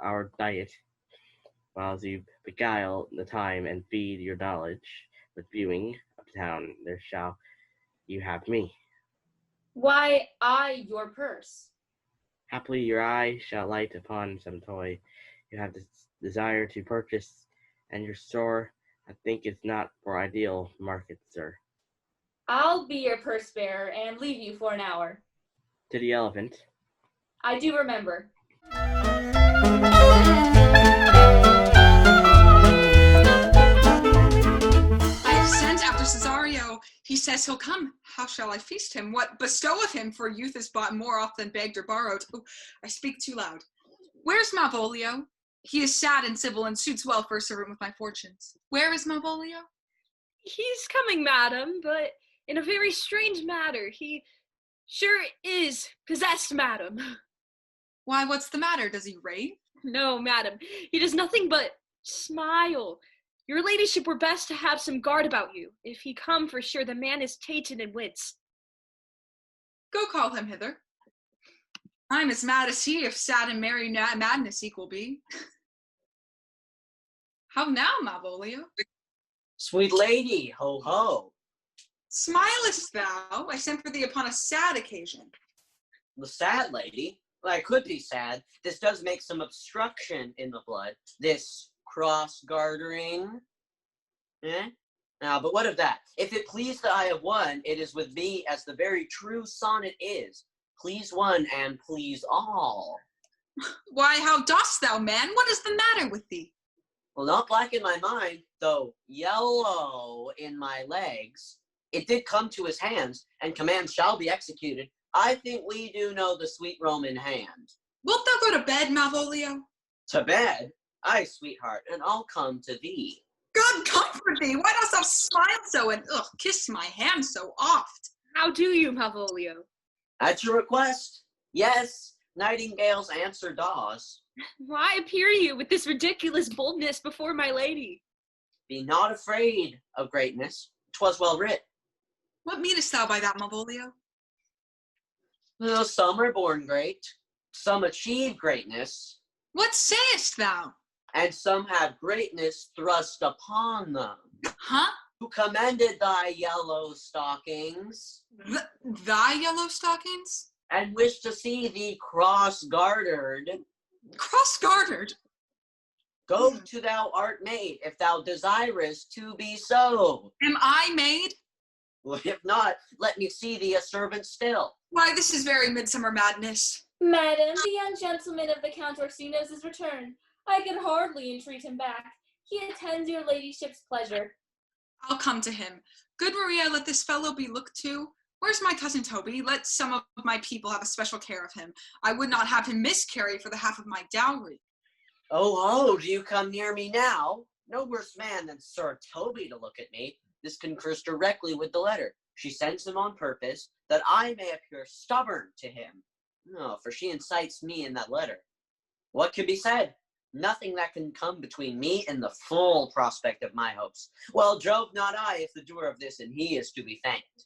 D: our diet, while you beguile the time and feed your knowledge with viewing of town. There shall you have me.
M: Why, I your purse.
D: Haply your eye shall light upon some toy you have this desire to purchase, and your store, I think, is not for ideal market, sir.
M: I'll be your purse bearer and leave you for an hour.
D: To the Elephant.
M: I do remember.
A: I have sent after Cesario. He says he'll come. How shall I feast him? What bestow of him? For youth is bought more oft than begged or borrowed. Oh, I speak too loud. Where's Malvolio? He is sad and civil and suits well for a servant with my fortunes. Where is Malvolio?
C: He's coming, madam, but in a very strange matter. He sure is possessed, madam.
A: Why, what's the matter? Does he rave?
C: No, madam, he does nothing but smile. Your ladyship were best to have some guard about you. If he come, for sure the man is tainted in wits.
A: Go call him hither. I'm as mad as he, if sad and merry madness equal be. How now, Malvolio?
F: Sweet lady, ho ho.
A: Smilest thou? I sent for thee upon a sad occasion.
F: The sad lady? Well, I could be sad. This does make some obstruction in the blood. This cross-gartering. Now, but what of that? If it please the eye of one, it is with me as the very true sonnet is. Please one and please all.
A: Why, how dost thou, man? What is the matter with thee?
F: Well, not black in my mind, though yellow in my legs. It did come to his hands, and command shall be executed. I think we do know the sweet Roman hand.
A: Wilt thou go to bed, Malvolio?
F: To bed? Aye, sweetheart, and I'll come to thee.
A: God comfort thee! Why dost thou smile so and kiss my hand so oft?
C: How do you, Malvolio?
F: At your request. Yes, nightingales answer daws.
C: Why appear you with this ridiculous boldness before my lady?
F: Be not afraid of greatness. 'Twas well writ.
A: What meanest thou by that, Malvolio?
F: Well, some are born great, some achieve greatness,
A: What sayest thou?
F: and some have greatness thrust upon them.
A: Huh?
F: Who commended thy yellow stockings,
A: Thy yellow stockings?
F: and wish to see thee cross-gartered.
A: Cross-gartered?
F: Go to thou art made, if thou desirest to be so.
A: Am I made?
F: Well, if not, let me see thee a servant still.
A: Why, this is very midsummer madness.
M: Madam, the young gentleman of the Count Orsino's is returned. I could hardly entreat him back. He attends your ladyship's pleasure.
A: I'll come to him. Good Maria, let this fellow be looked to. Where's my cousin Toby? Let some of my people have a special care of him. I would not have him miscarry for the half of my dowry.
F: Oh, do you come near me now? No worse man than Sir Toby to look at me. This concurs directly with the letter. She sends him on purpose, that I may appear stubborn to him. No, for she incites me in that letter. What can be said? Nothing that can come between me and the full prospect of my hopes. Well, Jove, not I, is the doer of this, and he is to be thanked.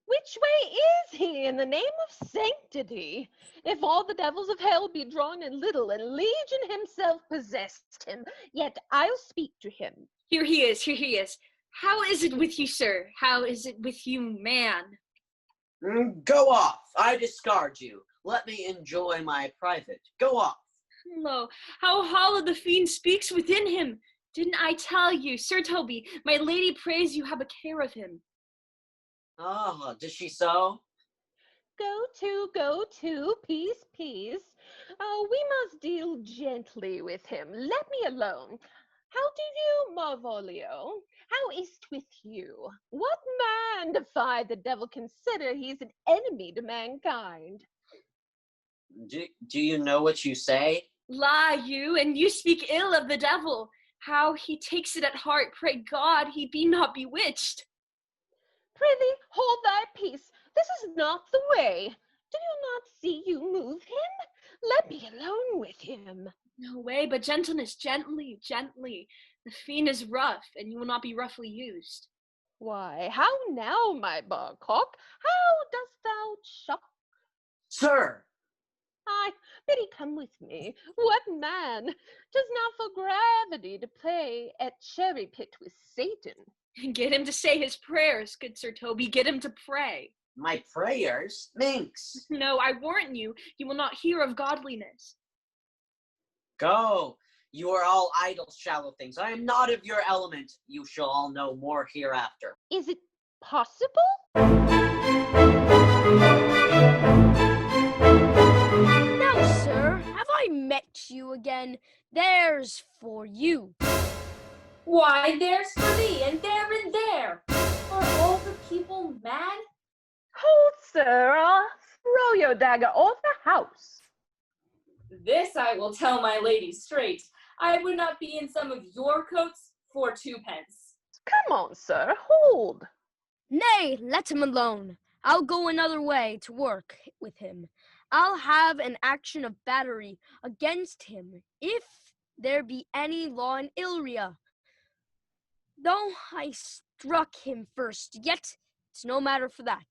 E: Which way is he in the name of sanctity? If all the devils of hell be drawn in little, and Legion himself possessed him, yet I'll speak to him.
C: Here he is, here he is. How is it with you, sir? How is it with you, man?
F: Go off, I discard you. Let me enjoy my private. Go off.
C: Lo, how hollow the fiend speaks within him. Didn't I tell you, Sir Toby, my lady prays you have a care of him.
F: Oh, does she so?
E: Go to, peace, peace. Oh, we must deal gently with him. Let me alone. How do you, Malvolio? How is't with you? What man defy the devil consider he's an enemy to mankind?
F: Do you know what you say?
C: Lie you, and you speak ill of the devil. How he takes it at heart, pray God he be not bewitched.
E: Prithee, hold thy peace. This is not the way. Do you not see you move him? Let me alone with him.
C: No way, but gentleness, gently, gently. The fiend is rough, and you will not be roughly used.
E: Why, how now, my barcock? How dost thou shock?
F: Sir!
E: Aye, biddy come with me. What man? 'Tis not for gravity to play at cherry pit with Satan.
C: Get him to say his prayers, good Sir Toby. Get him to pray.
F: My prayers? Minx!
C: No, I warn you, you will not hear of godliness.
F: Go! You are all idle, shallow things. I am not of your element. You shall all know more hereafter.
E: Is it possible?
B: Now, sir, have I met you again? There's for you.
M: Why, there's for thee, and there. Are all the people mad?
E: Hold, sir, I'll throw your dagger off the house.
M: This I will tell my lady straight. I would not be in some of your coats for 2 pence.
E: Come on, sir, hold.
B: Nay, let him alone. I'll go another way to work with him. I'll have an action of battery against him if there be any law in Illyria. Though I struck him first, yet it's no matter for that.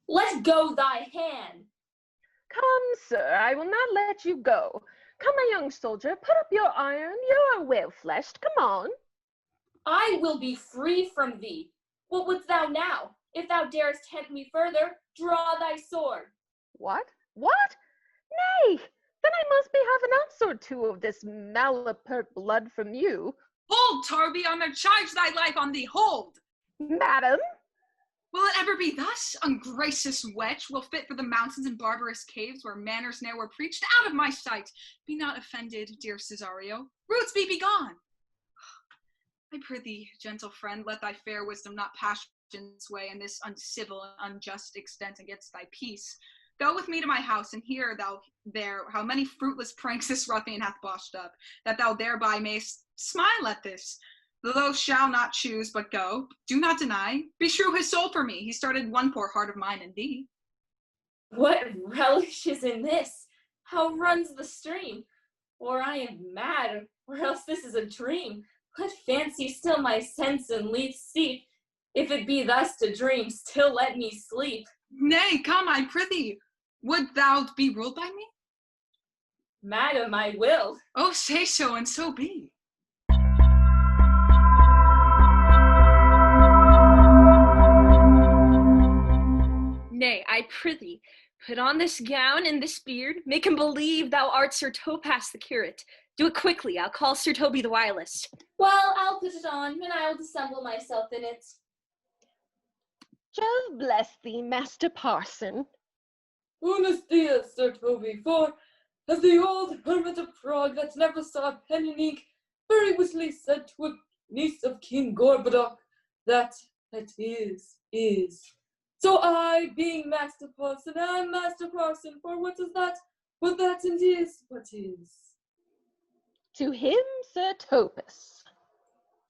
M: Let go thy hand.
E: Come, sir, I will not let you go. Come, my young soldier, put up your iron. You are well-fleshed. Come on.
M: I will be free from thee. What wouldst thou now? If thou darest tempt me further, draw thy sword.
E: What? What? Nay, then I must be have an ounce or two of this malapert blood from you.
A: Hold, Tarby, I may charge thy life on thee. Hold!
E: Madam?
A: Will it ever be thus? Ungracious wench, will fit for the mountains and barbarous caves where manners ne'er were preached. Out of my sight! Be not offended, dear Cesario. Roots be begone! I prithee, gentle friend, let thy fair wisdom not passion sway in this uncivil and unjust extent against thy peace. Go with me to my house, and hear thou there how many fruitless pranks this ruffian hath botched up, that thou thereby mayst smile at this. Thou shalt not choose but go. Do not deny. Beshrew his soul for me. He started one poor heart of mine in thee.
M: What relish is in this? How runs the stream? Or I am mad, or else this is a dream. Let fancy still my sense and leave seat. If it be thus to dream, still let me sleep.
A: Nay, come, I prithee. Would thou be ruled by me?
M: Madam, I will.
A: Oh, say so, and so be.
C: Nay, I prithee, put on this gown and this beard, make him believe thou art Sir Topas the curate. Do it quickly, I'll call Sir Toby the wireless.
M: Well, I'll put it on, and I'll dissemble myself in it.
E: Jove bless thee, Master Parson.
N: Honest dias, Sir Toby, for, as the old hermit of Prague that never saw a pen in ink, very witly said to a niece of King Gorboduc, that is. So I, being Master Parson, am Master Parson, for what is that? What that and is, what is.
E: To him, Sir Topas.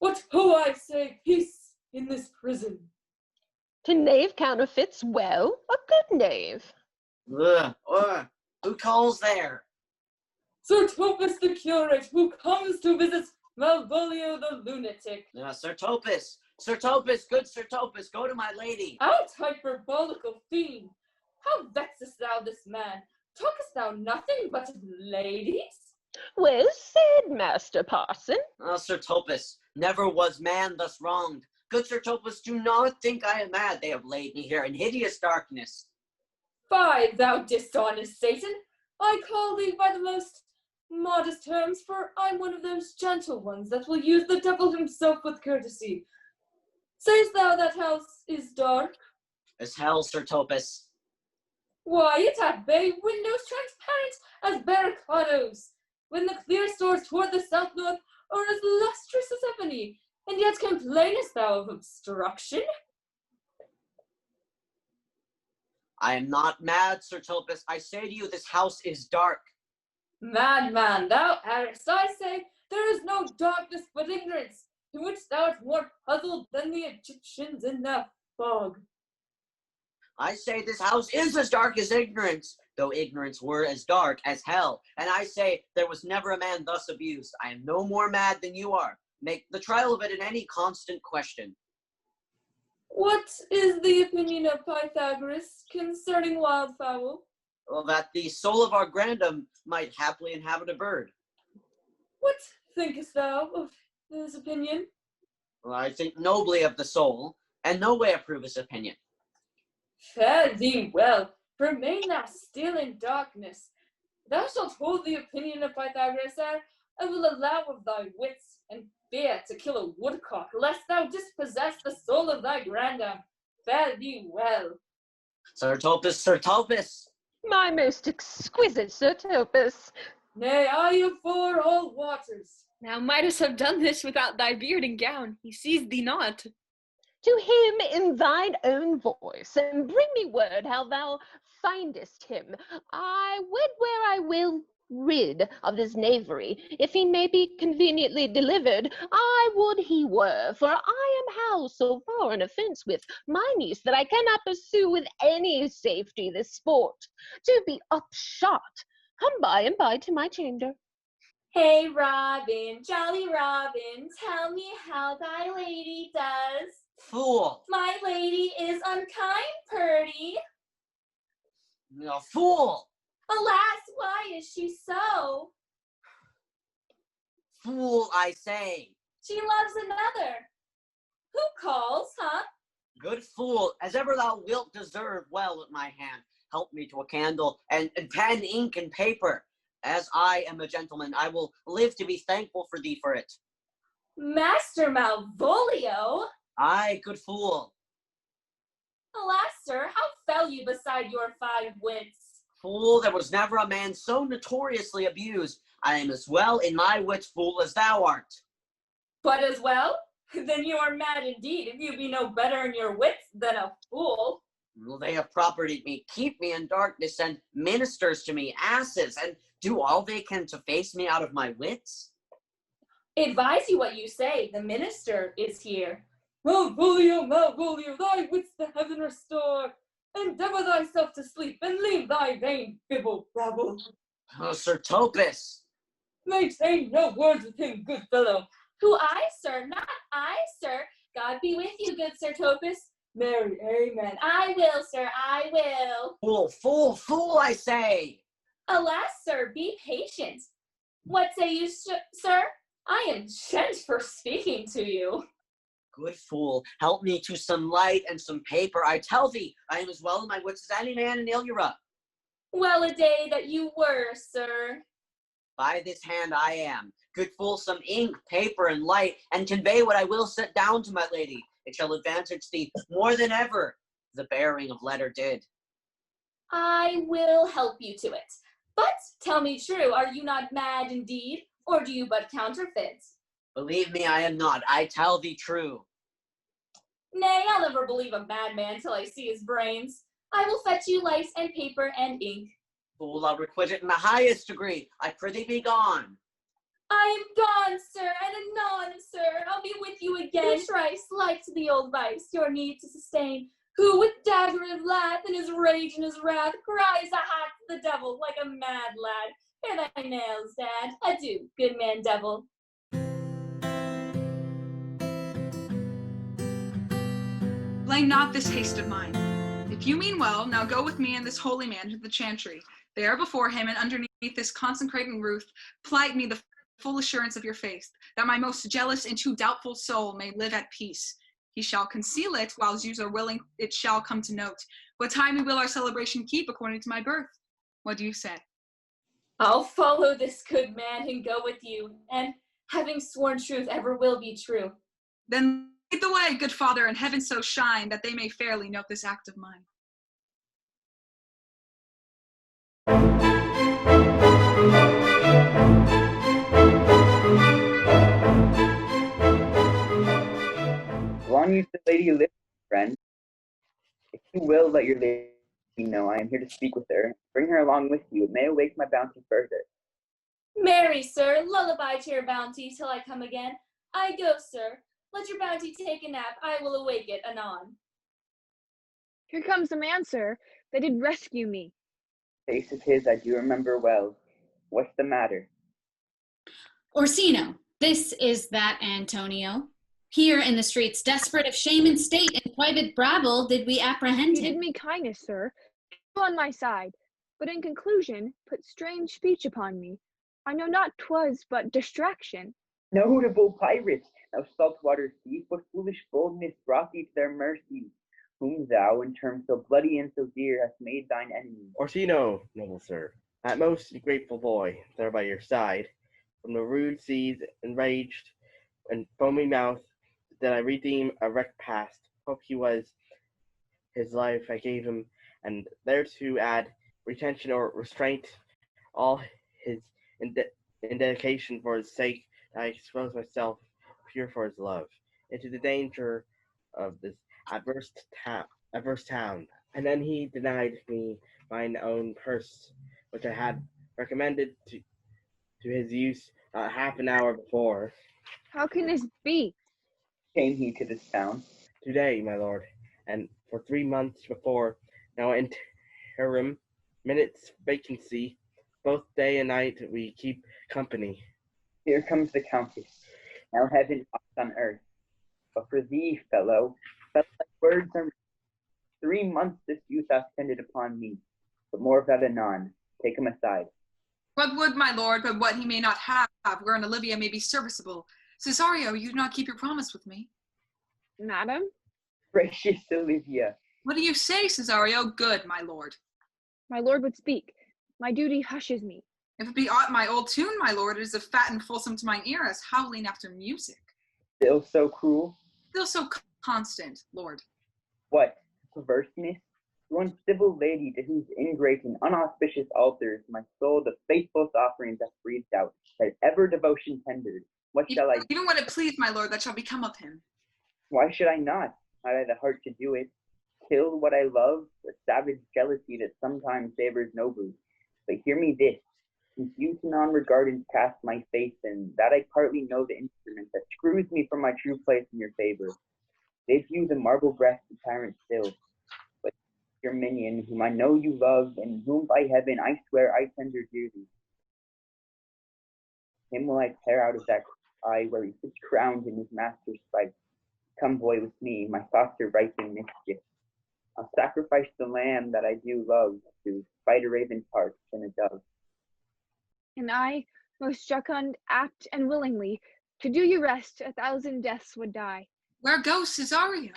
N: What ho, I say, peace in this prison.
E: To knave counterfeits well, a good knave.
F: Who calls there?
N: Sir Topas the curate, who comes to visit Malvolio the lunatic.
F: Sir Topas, good Sir Topas, go to my lady.
N: Out, hyperbolical fiend! How vexest thou this man? Talkest thou nothing but of ladies?
E: Well said, Master Parson.
F: Sir Topas, never was man thus wronged. Good Sir Topas, do not think I am mad. They have laid me here in hideous darkness.
N: Fie, thou dishonest Satan! I call thee by the most modest terms, for I'm one of those gentle ones that will use the devil himself with courtesy. Sayest thou that house is dark?
F: As hell, Sir Topas.
N: Why, it hath bay windows transparent as barricadoes, when the clear stars toward the south-north are as lustrous as ebony, and yet complainest thou of obstruction?
F: I am not mad, Sir Topas. I say to you, this house is dark.
N: Madman, thou errest. I say, there is no darkness but ignorance, in which thou art more puzzled than the Egyptians in that fog.
F: I say this house is as dark as ignorance, though ignorance were as dark as hell. And I say there was never a man thus abused. I am no more mad than you are. Make the trial of it in any constant question.
N: What is the opinion of Pythagoras concerning wildfowl?
F: Well, that the soul of our grandam might happily inhabit a bird.
N: What thinkest thou of his opinion?
F: Well, I think nobly of the soul, and no way approve his opinion.
N: Fare thee well, remain thou still in darkness. Thou shalt hold the opinion of Pythagoras, ere I will allow of thy wits and fear to kill a woodcock, lest thou dispossess the soul of thy grandam. Fare thee well.
F: Sir Topas.
E: My most exquisite Sir Topas.
N: Nay, I abhor all waters.
C: Now Midas have done this without thy beard and gown. He sees thee not.
E: To him in thine own voice, and bring me word how thou findest him. I wed where I will, rid of this knavery. If he may be conveniently delivered, I would he were, for I am housed so far in offence with my niece that I cannot pursue with any safety this sport. To be upshot, come by and by to my chamber.
M: Hey, Robin, jolly Robin, tell me how thy lady does.
F: Fool!
M: My lady is unkind, Purdy.
F: No, fool!
M: Alas, why is she so?
F: Fool, I say!
M: She loves another. Who calls, huh?
F: Good fool, as ever thou wilt deserve well at my hand. Help me to a candle, and pen, ink, and paper. As I am a gentleman, I will live to be thankful for thee for it.
M: Master Malvolio?
F: Aye, good fool.
M: Alas, sir, how fell you beside your 5 wits?
F: Fool, there was never a man so notoriously abused. I am as well in my wits, fool, as thou art.
M: But as well? Then you are mad indeed, if you be no better in your wits than a fool.
F: Well, they have propertied me, keep me in darkness, and ministers to me, asses, and do all they can to face me out of my wits.
M: Advise you what you say, the minister is here.
N: Malvolio, Malvolio, thy wits to heaven restore. Endeavor thyself to sleep, and leave thy vain bibble babble.
F: Oh, Sir Topus.
N: Maintain no words with him, good fellow.
M: Who I, sir, not I, sir. God be with you, good Sir Topus.
N: Mary, amen.
M: I will, sir, I will.
F: Fool, fool, fool, I say.
M: Alas, sir, be patient. What say you, sir? I am gent for speaking to you.
F: Good fool, help me to some light and some paper. I tell thee, I am as well in my wits as any man in Illyria.
M: Well a day that you were, sir.
F: By this hand I am. Good fool, some ink, paper, and light, and convey what I will set down to my lady. It shall advantage thee more than ever the bearing of letter did.
M: I will help you to it. But tell me true, are you not mad indeed, or do you but counterfeit?
F: Believe me, I am not. I tell thee true.
M: Nay, I'll never believe a madman till I see his brains. I will fetch you lights and paper and ink.
F: Fool, I'll requite it in the highest degree. I prithee be gone.
M: I am gone, sir, and anon, sir. I'll be with you again. Thrice, like to the old vice, your need to sustain. Who with dagger of lath and his rage and his wrath cries a hack to the devil like a mad lad. Here thy nails, Dad. Adieu, good man devil.
A: Blame not this haste of mine. If you mean well, now go with me and this holy man to the chantry. There before him and underneath this consecrating roof, plight me the full assurance of your faith, that my most jealous and too doubtful soul may live at peace. He shall conceal it, while yous are willing it shall come to note. What time we will our celebration keep according to my birth? What do you say?
M: I'll follow this good man and go with you, and having sworn truth ever will be true.
A: Then lead the way, good father, and heaven so shine that they may fairly note this act of mine.
K: Long use the lady live, friend. If you will let your lady know I am here to speak with her, bring her along with you. It may awake my bounty further.
M: Marry, sir, lullaby to your bounty till I come again. I go, sir. Let your bounty take a nap. I will awake it anon.
G: Here comes the man, sir, that did rescue me.
K: Face of his I do remember well. What's the matter?
O: Orsino, this is that Antonio. Here in the streets, desperate of shame and state, in private brabble did we apprehend
G: You
O: him.
G: did me kindness, sir, on my side, but in conclusion put strange speech upon me. I know not 'twas but distraction.
K: Notable pirates, thou saltwater thief, what foolish boldness brought thee to their mercy, whom thou, in terms so bloody and so dear, hast made thine enemy.
D: Orsino, noble sir, that most grateful boy, there by your side, from the rude seas, enraged and foamy mouth, did I redeem a wreck past. Hope he was his life I gave him, and thereto add retention or restraint, all his in dedication for his sake, I expose myself pure for his love, into the danger of this adverse town. And then he denied me mine own purse, which I had recommended to his use half an hour before.
G: How can this be?
K: Came he to this town?
D: Today, my lord, and for 3 months before, now interim, minutes vacancy, both day and night we keep company.
K: Here comes the Countess. Now heaven walks on earth. But for thee, fellow, like words are 3 months this youth hath tended upon me. But more of that anon. Take him aside.
A: What would my lord, but what he may not have, wherein Olivia may be serviceable? Cesario, you do not keep your promise with me.
G: Madam?
K: Gracious Olivia.
A: What do you say, Cesario? Good, my lord.
G: My lord would speak. My duty hushes me.
A: If it be aught my old tune, my lord, it is as fat and fulsome to mine ear as howling after music.
K: Still so cruel?
A: Still so constant, lord.
K: What? Perverseness? The uncivil lady to whose ingrate and unauspicious altars my soul the faithfulest offerings hath breathed out, that ever devotion tendered. What shall I do?
A: Even what it please, my lord, that shall become of him.
K: Why should I not? Had I the heart to do it. Kill what I love, a savage jealousy that sometimes favors nobly. But hear me this, since you to non-regardance cast my faith in, that I partly know the instrument that screws me from my true place in your favor. They view the marble-breasted tyrant still, but your minion, whom I know you love, and whom by heaven I swear I tender dearly. Him will I tear out of that eye where he sits crowned in his master's spite. Come, boy, with me, my thoughts are ripe in mischief. I'll sacrifice the lamb that I do love to fight a raven's heart and a dove.
G: And I, most jocund, apt, and willingly, to do you rest, 1,000 deaths would die.
A: Where goes Cesario?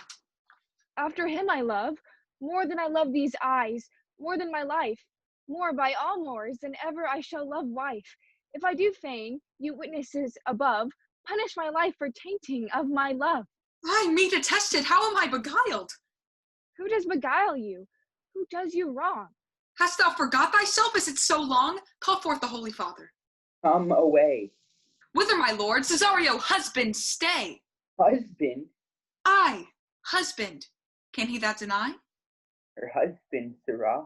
G: After him I love, more than I love these eyes, more than my life, more by all mores than ever I shall love wife. If I do feign, you witnesses above, punish my life for tainting of my love.
A: Ay, me detested, how am I beguiled?
G: Who does beguile you? Who does you wrong?
A: Hast thou forgot thyself? Is it so long? Call forth the Holy Father.
K: Come away.
A: Whither, my lord? Cesario, husband, stay.
K: Husband?
A: I, husband. Can he that deny?
K: Her husband, sirrah.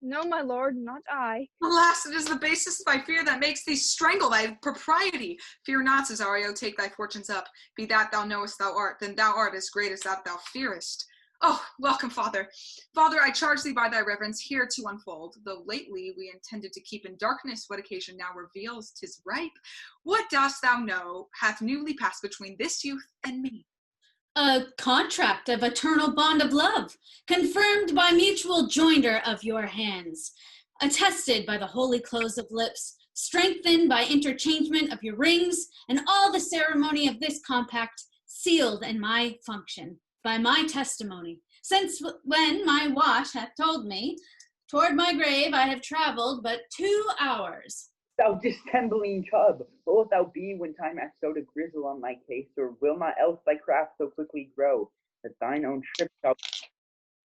G: No, my lord, not I.
A: Alas, it is the basis of thy fear that makes thee strangle thy propriety. Fear not, Cesario, take thy fortunes up. Be that thou knowest thou art, then thou art as great as that thou fearest. Oh, welcome, Father. Father, I charge thee by thy reverence here to unfold, though lately we intended to keep in darkness what occasion now reveals 'tis ripe. What dost thou know hath newly passed between this youth and me?
O: A contract of eternal bond of love, confirmed by mutual joinder of your hands, attested by the holy close of lips, strengthened by interchangement of your rings, and all the ceremony of this compact sealed in my function, by my testimony, since when my watch hath told me, toward my grave I have traveled but 2 hours.
K: Thou dissembling cub, what wilt thou be when time hath sowed a grizzle on thy case, or will not else thy craft so quickly grow, that thine own trip shall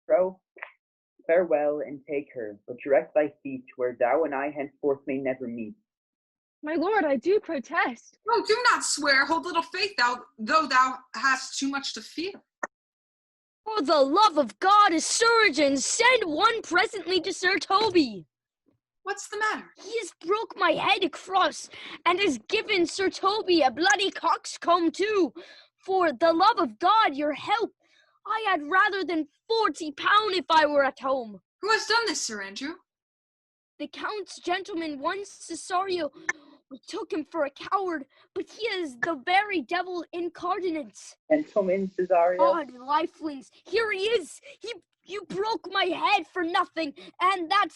K: grow? Farewell, and take her, but direct thy feet where thou and I henceforth may never meet.
G: My lord, I do protest.
A: Oh, do not swear, hold little faith, though thou hast too much to fear.
B: For the love of God, a surgeon, send one presently to Sir Toby.
A: What's the matter?
B: He has broke my head across, and has given Sir Toby a bloody coxcomb too. For the love of God, your help. I had rather than £40 if I were at home.
A: Who has done this, Sir Andrew?
B: The Count's gentleman, one Cesario, took him for a coward, but he is the very devil incarnate.
K: Gentleman, Cesario?
B: God, lifelings, here he is. You broke my head for nothing, and that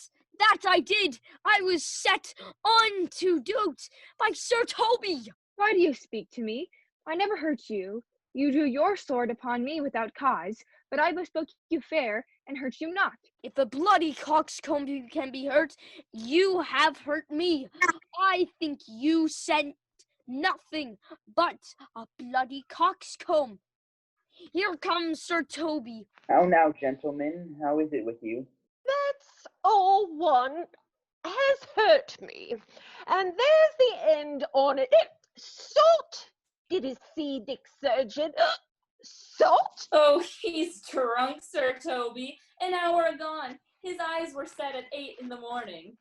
B: I did. I was set on to do't by Sir Toby.
G: Why do you speak to me? I never hurt you. You drew your sword upon me without cause, but I bespoke you fair and hurt you not.
B: If a bloody coxcomb can be hurt, you have hurt me. I think you sent nothing but a bloody coxcomb. Here comes Sir Toby.
K: How now, gentlemen? How is it with you?
E: That's all one has hurt me. And there's the end on it. Salt! Did he see Dick Surgeon? Salt?
M: Oh, he's drunk, Sir Toby. An hour gone. His eyes were set at 8 in the morning.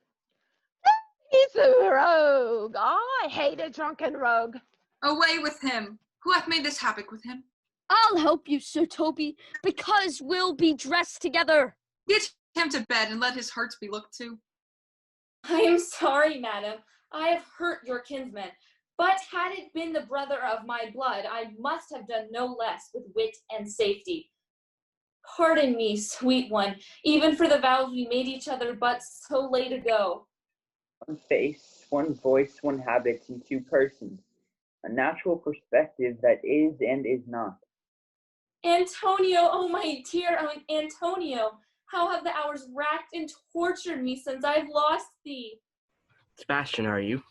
E: He's a rogue. I hate a drunken rogue.
A: Away with him! Who hath made this havoc with him?
B: I'll help you, Sir Toby, because we'll be dressed together.
A: Get him to bed and let his hurts be looked to.
M: I am sorry, madam. I have hurt your kinsman. But had it been the brother of my blood, I must have done no less with wit and safety. Pardon me, sweet one, even for the vows we made each other but so late ago.
K: One face, one voice, one habit in two persons. A natural perspective that is and is not.
M: Antonio, oh my dear Antonio, how have the hours racked and tortured me since I've lost thee?
D: Sebastian, are you?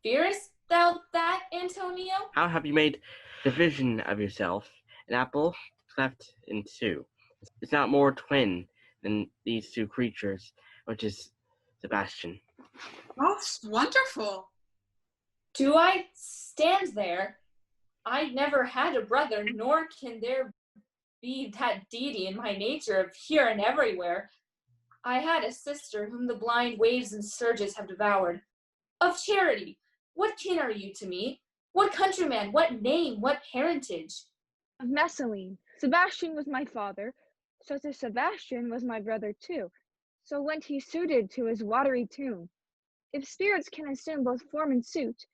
M: Fearest thou that, Antonio?
D: How have you made division of yourself? An apple cleft in two. It's not more twin than these two creatures, which is Sebastian.
A: Most wonderful.
M: Do I stand there? I never had a brother, nor can there be that deity in my nature of here and everywhere. I had a sister whom the blind waves and surges have devoured. Of charity, what kin are you to me? What countryman, what name, what parentage?
G: Of Messalene. Sebastian was my father, so to Sebastian was my brother too. So went he suited to his watery tomb. If spirits can assume both form and suit,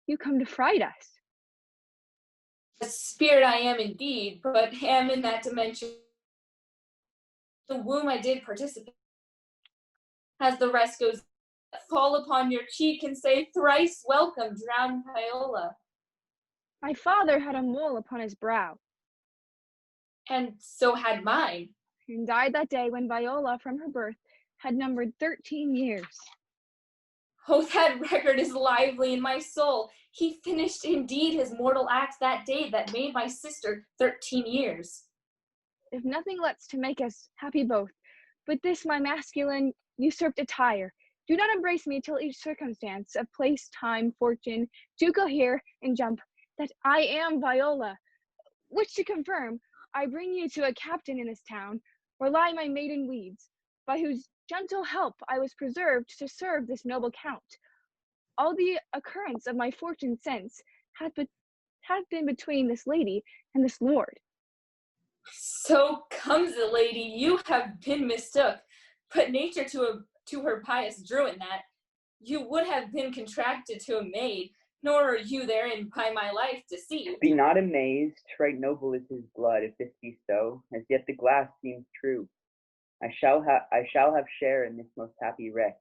G: you come to fright us.
M: A spirit I am indeed, but am in that dimension. The womb I did participate. As the rest goes, fall upon your cheek and say thrice welcome, drowned Viola.
G: My father had a mole upon his brow.
M: And so had mine.
G: And died that day when Viola from her birth had numbered 13 years.
M: Oh, that record is lively in my soul. He finished indeed his mortal act that day that made my sister 13 years.
G: If nothing lets to make us happy both, but this my masculine usurped attire, do not embrace me till each circumstance of place, time, fortune, do cohere and jump, that I am Viola. Which to confirm, I bring you to a captain in this town, where lie my maiden weeds, by whose gentle help I was preserved to serve this noble count. All the occurrence of my fortune since hath been between this lady and this lord.
M: So comes the lady, you have been mistook, but nature to her pious drew in that. You would have been contracted to a maid, nor are you therein by my life deceived.
K: Be not amazed, right noble is his blood, if this be so, as yet the glass seems true. I shall have share in this most happy wreck.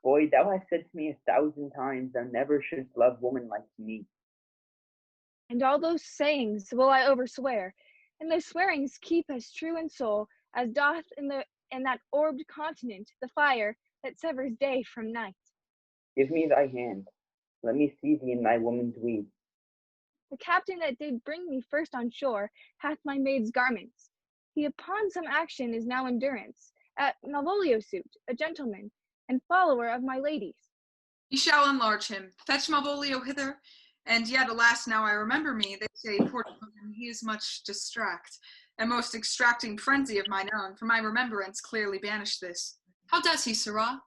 K: Boy, thou hast said to me 1,000 times, thou never shouldst love woman like me.
G: And all those sayings will I overswear, and those swearings keep as true in soul as doth in that orbed continent the fire that severs day from night.
K: Give me thy hand. Let me see thee in thy woman's weed.
G: The captain that did bring me first on shore hath my maid's garments. He upon some action is now in durance, at Malvolio suit, a gentleman, and follower of my lady's.
A: Ye shall enlarge him. Fetch Malvolio hither, and yet, alas, now I remember me, they say, poor gentleman, he is much distract, and most extracting frenzy of mine own, for my remembrance clearly banished this. How does he, sirrah?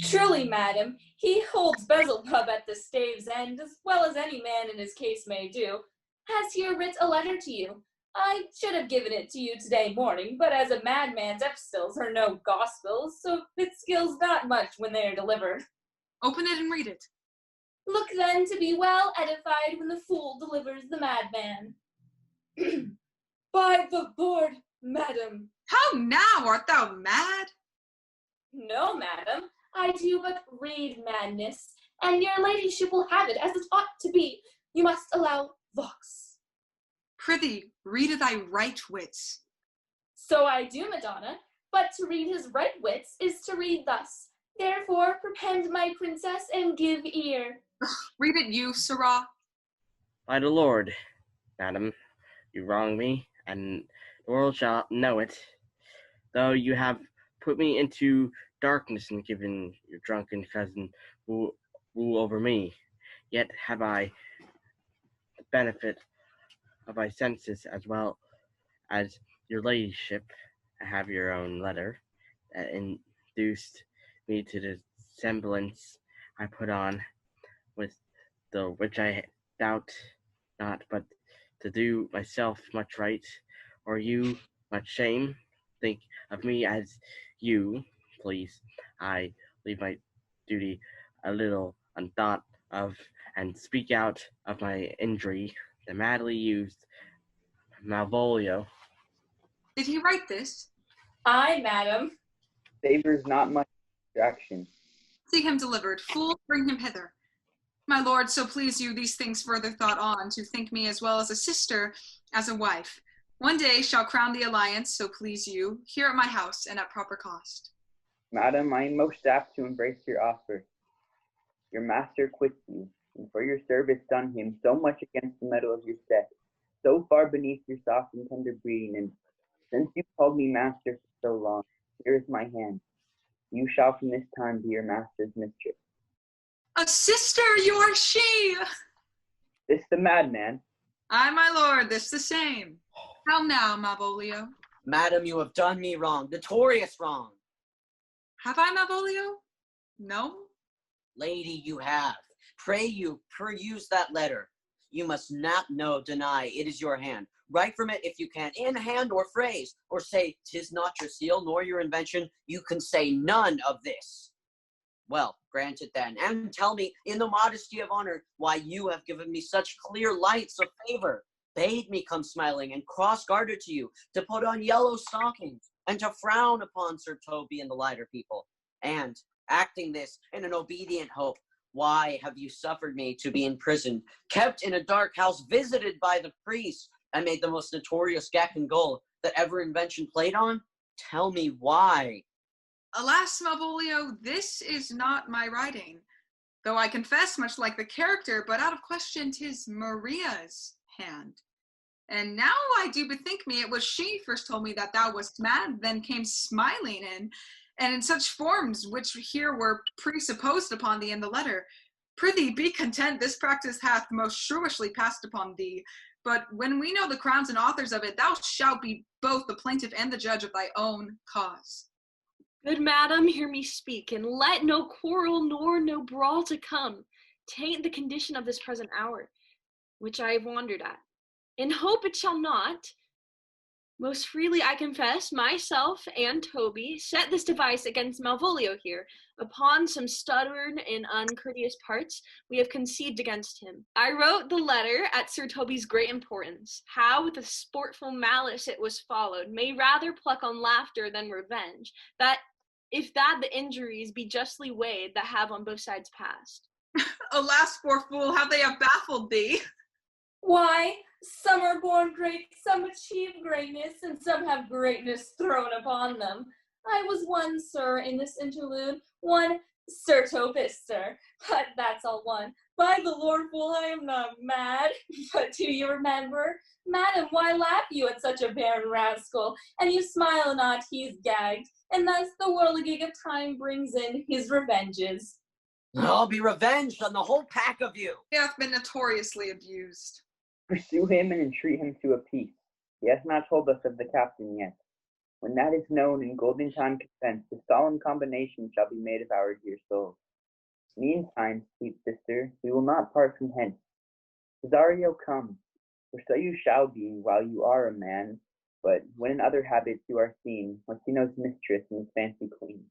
M: Truly, madam, he holds Beelzebub at the stave's end, as well as any man in his case may do. Has here writ a letter to you. I should have given it to you today morning, but as a madman's epistles are no gospels, so it skills not much when they are delivered.
A: Open it and read it.
M: Look then to be well edified when the fool delivers the madman. By the board, madam.
A: How now? Art thou mad?
M: No, madam, I do but read madness, and your ladyship will have it as it ought to be. You must allow vox.
A: Prithee, read thy right wits.
M: So I do, Madonna, but to read his right wits is to read thus. Therefore, prepend my princess and give ear.
A: Read it you, sirrah.
D: By the Lord, madam, you wrong me, and the world shall know it. Though you have put me into darkness and given your drunken cousin rule over me, yet have I the benefit of my senses as well as your ladyship. I have your own letter that induced me to semblance I put on, with the which I doubt not, but to do myself much right, or you much shame, think of me as you please. I leave my duty a little unthought of, and speak out of my injury, the madly used Malvolio.
A: Did he write this?
M: Aye, madam.
K: Favors not much distraction.
A: See him delivered. Fool, bring him hither. My lord, so please you, these things further thought on, to think me as well as a sister, as a wife. One day shall crown the alliance, so please you, here at my house and at proper cost.
K: Madam, I am most apt to embrace your offer. Your master quits you, and for your service done him so much against the metal of your sex, so far beneath your soft and tender breeding, and since you called me master for so long, here is my hand. You shall from this time be your master's mistress.
A: A sister, you are she!
K: This the madman?
A: Aye, my lord, this the same. How now, Malvolio?
F: Madam, you have done me wrong, notorious wrong.
A: Have I, Malvolio? No?
F: Lady, you have. Pray you, peruse that letter. You must not deny it is your hand. Write from it if you can, in hand or phrase, or say, 'tis not your seal nor your invention. You can say none of this. Well, grant it then, and tell me, in the modesty of honor, why you have given me such clear lights of favor, bade me come smiling and cross-guarded to you, to put on yellow stockings, and to frown upon Sir Toby and the lighter people. And, acting this in an obedient hope, why have you suffered me to be imprisoned, kept in a dark house, visited by the priest, and made the most notorious gack and gull that ever invention played on? Tell me why.
A: Alas, Malvolio, this is not my writing. Though I confess, much like the character, but out of question, 'tis Maria's hand. And now I do bethink me, it was she first told me that thou wast mad, then came smiling in, and in such forms which here were presupposed upon thee in the letter. Prithee, be content, this practice hath most shrewishly passed upon thee. But when we know the crowns and authors of it, thou shalt be both the plaintiff and the judge of thy own cause.
C: Good madam, hear me speak, and let no quarrel nor no brawl to come taint the condition of this present hour, which I have wandered at. In hope it shall not. Most freely I confess, myself and Toby set this device against Malvolio here, upon some stubborn and uncourteous parts we have conceived against him. I wrote the letter at Sir Toby's great importance, how with a sportful malice it was followed, may rather pluck on laughter than revenge, that if that the injuries be justly weighed that have on both sides passed.
A: Alas, poor fool, how they have baffled thee!
M: Why, some are born great, some achieve greatness, and some have greatness thrown upon them. I was one, sir, in this interlude, one Sir Topus, sir, but that's all one. By the Lord, fool, I am not mad, but do you remember? Madam, why laugh you at such a barren rascal? And you smile not, he's gagged, and thus the whirligig of time brings in his revenges.
F: I'll be revenged on the whole pack of you.
A: He hath been notoriously abused.
K: Pursue him and entreat him to a peace. He has not told us of the captain yet. When that is known and golden time consents, the solemn combination shall be made of our dear souls. Meantime, sweet sister, we will not part from hence. Cesario, come, for so you shall be while you are a man, but when in other habits you are seen, Orsino's mistress and his fancy queen.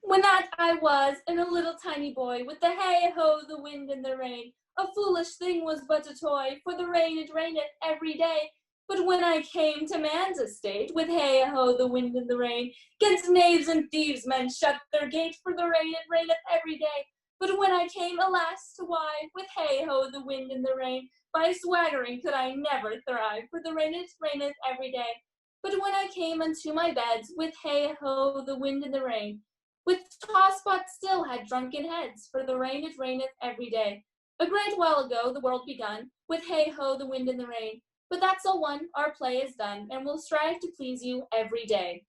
M: When that I was, and a little tiny boy, with the hey-ho, the wind and the rain, a foolish thing was but a toy, for the rain it raineth every day. But when I came to man's estate, with hey-ho, the wind and the rain, 'gainst knaves and thieves men shut their gate, for the rain it raineth every day. But when I came, alas, to why, with hey-ho, the wind and the rain, by swaggering could I never thrive, for the rain it raineth every day. But when I came unto my beds, with hey-ho, the wind and the rain, with tosspot still had drunken heads, for the rain it raineth every day. A great while ago the world begun, with hey-ho, the wind and the rain. But that's all one, our play is done, and we'll strive to please you every day.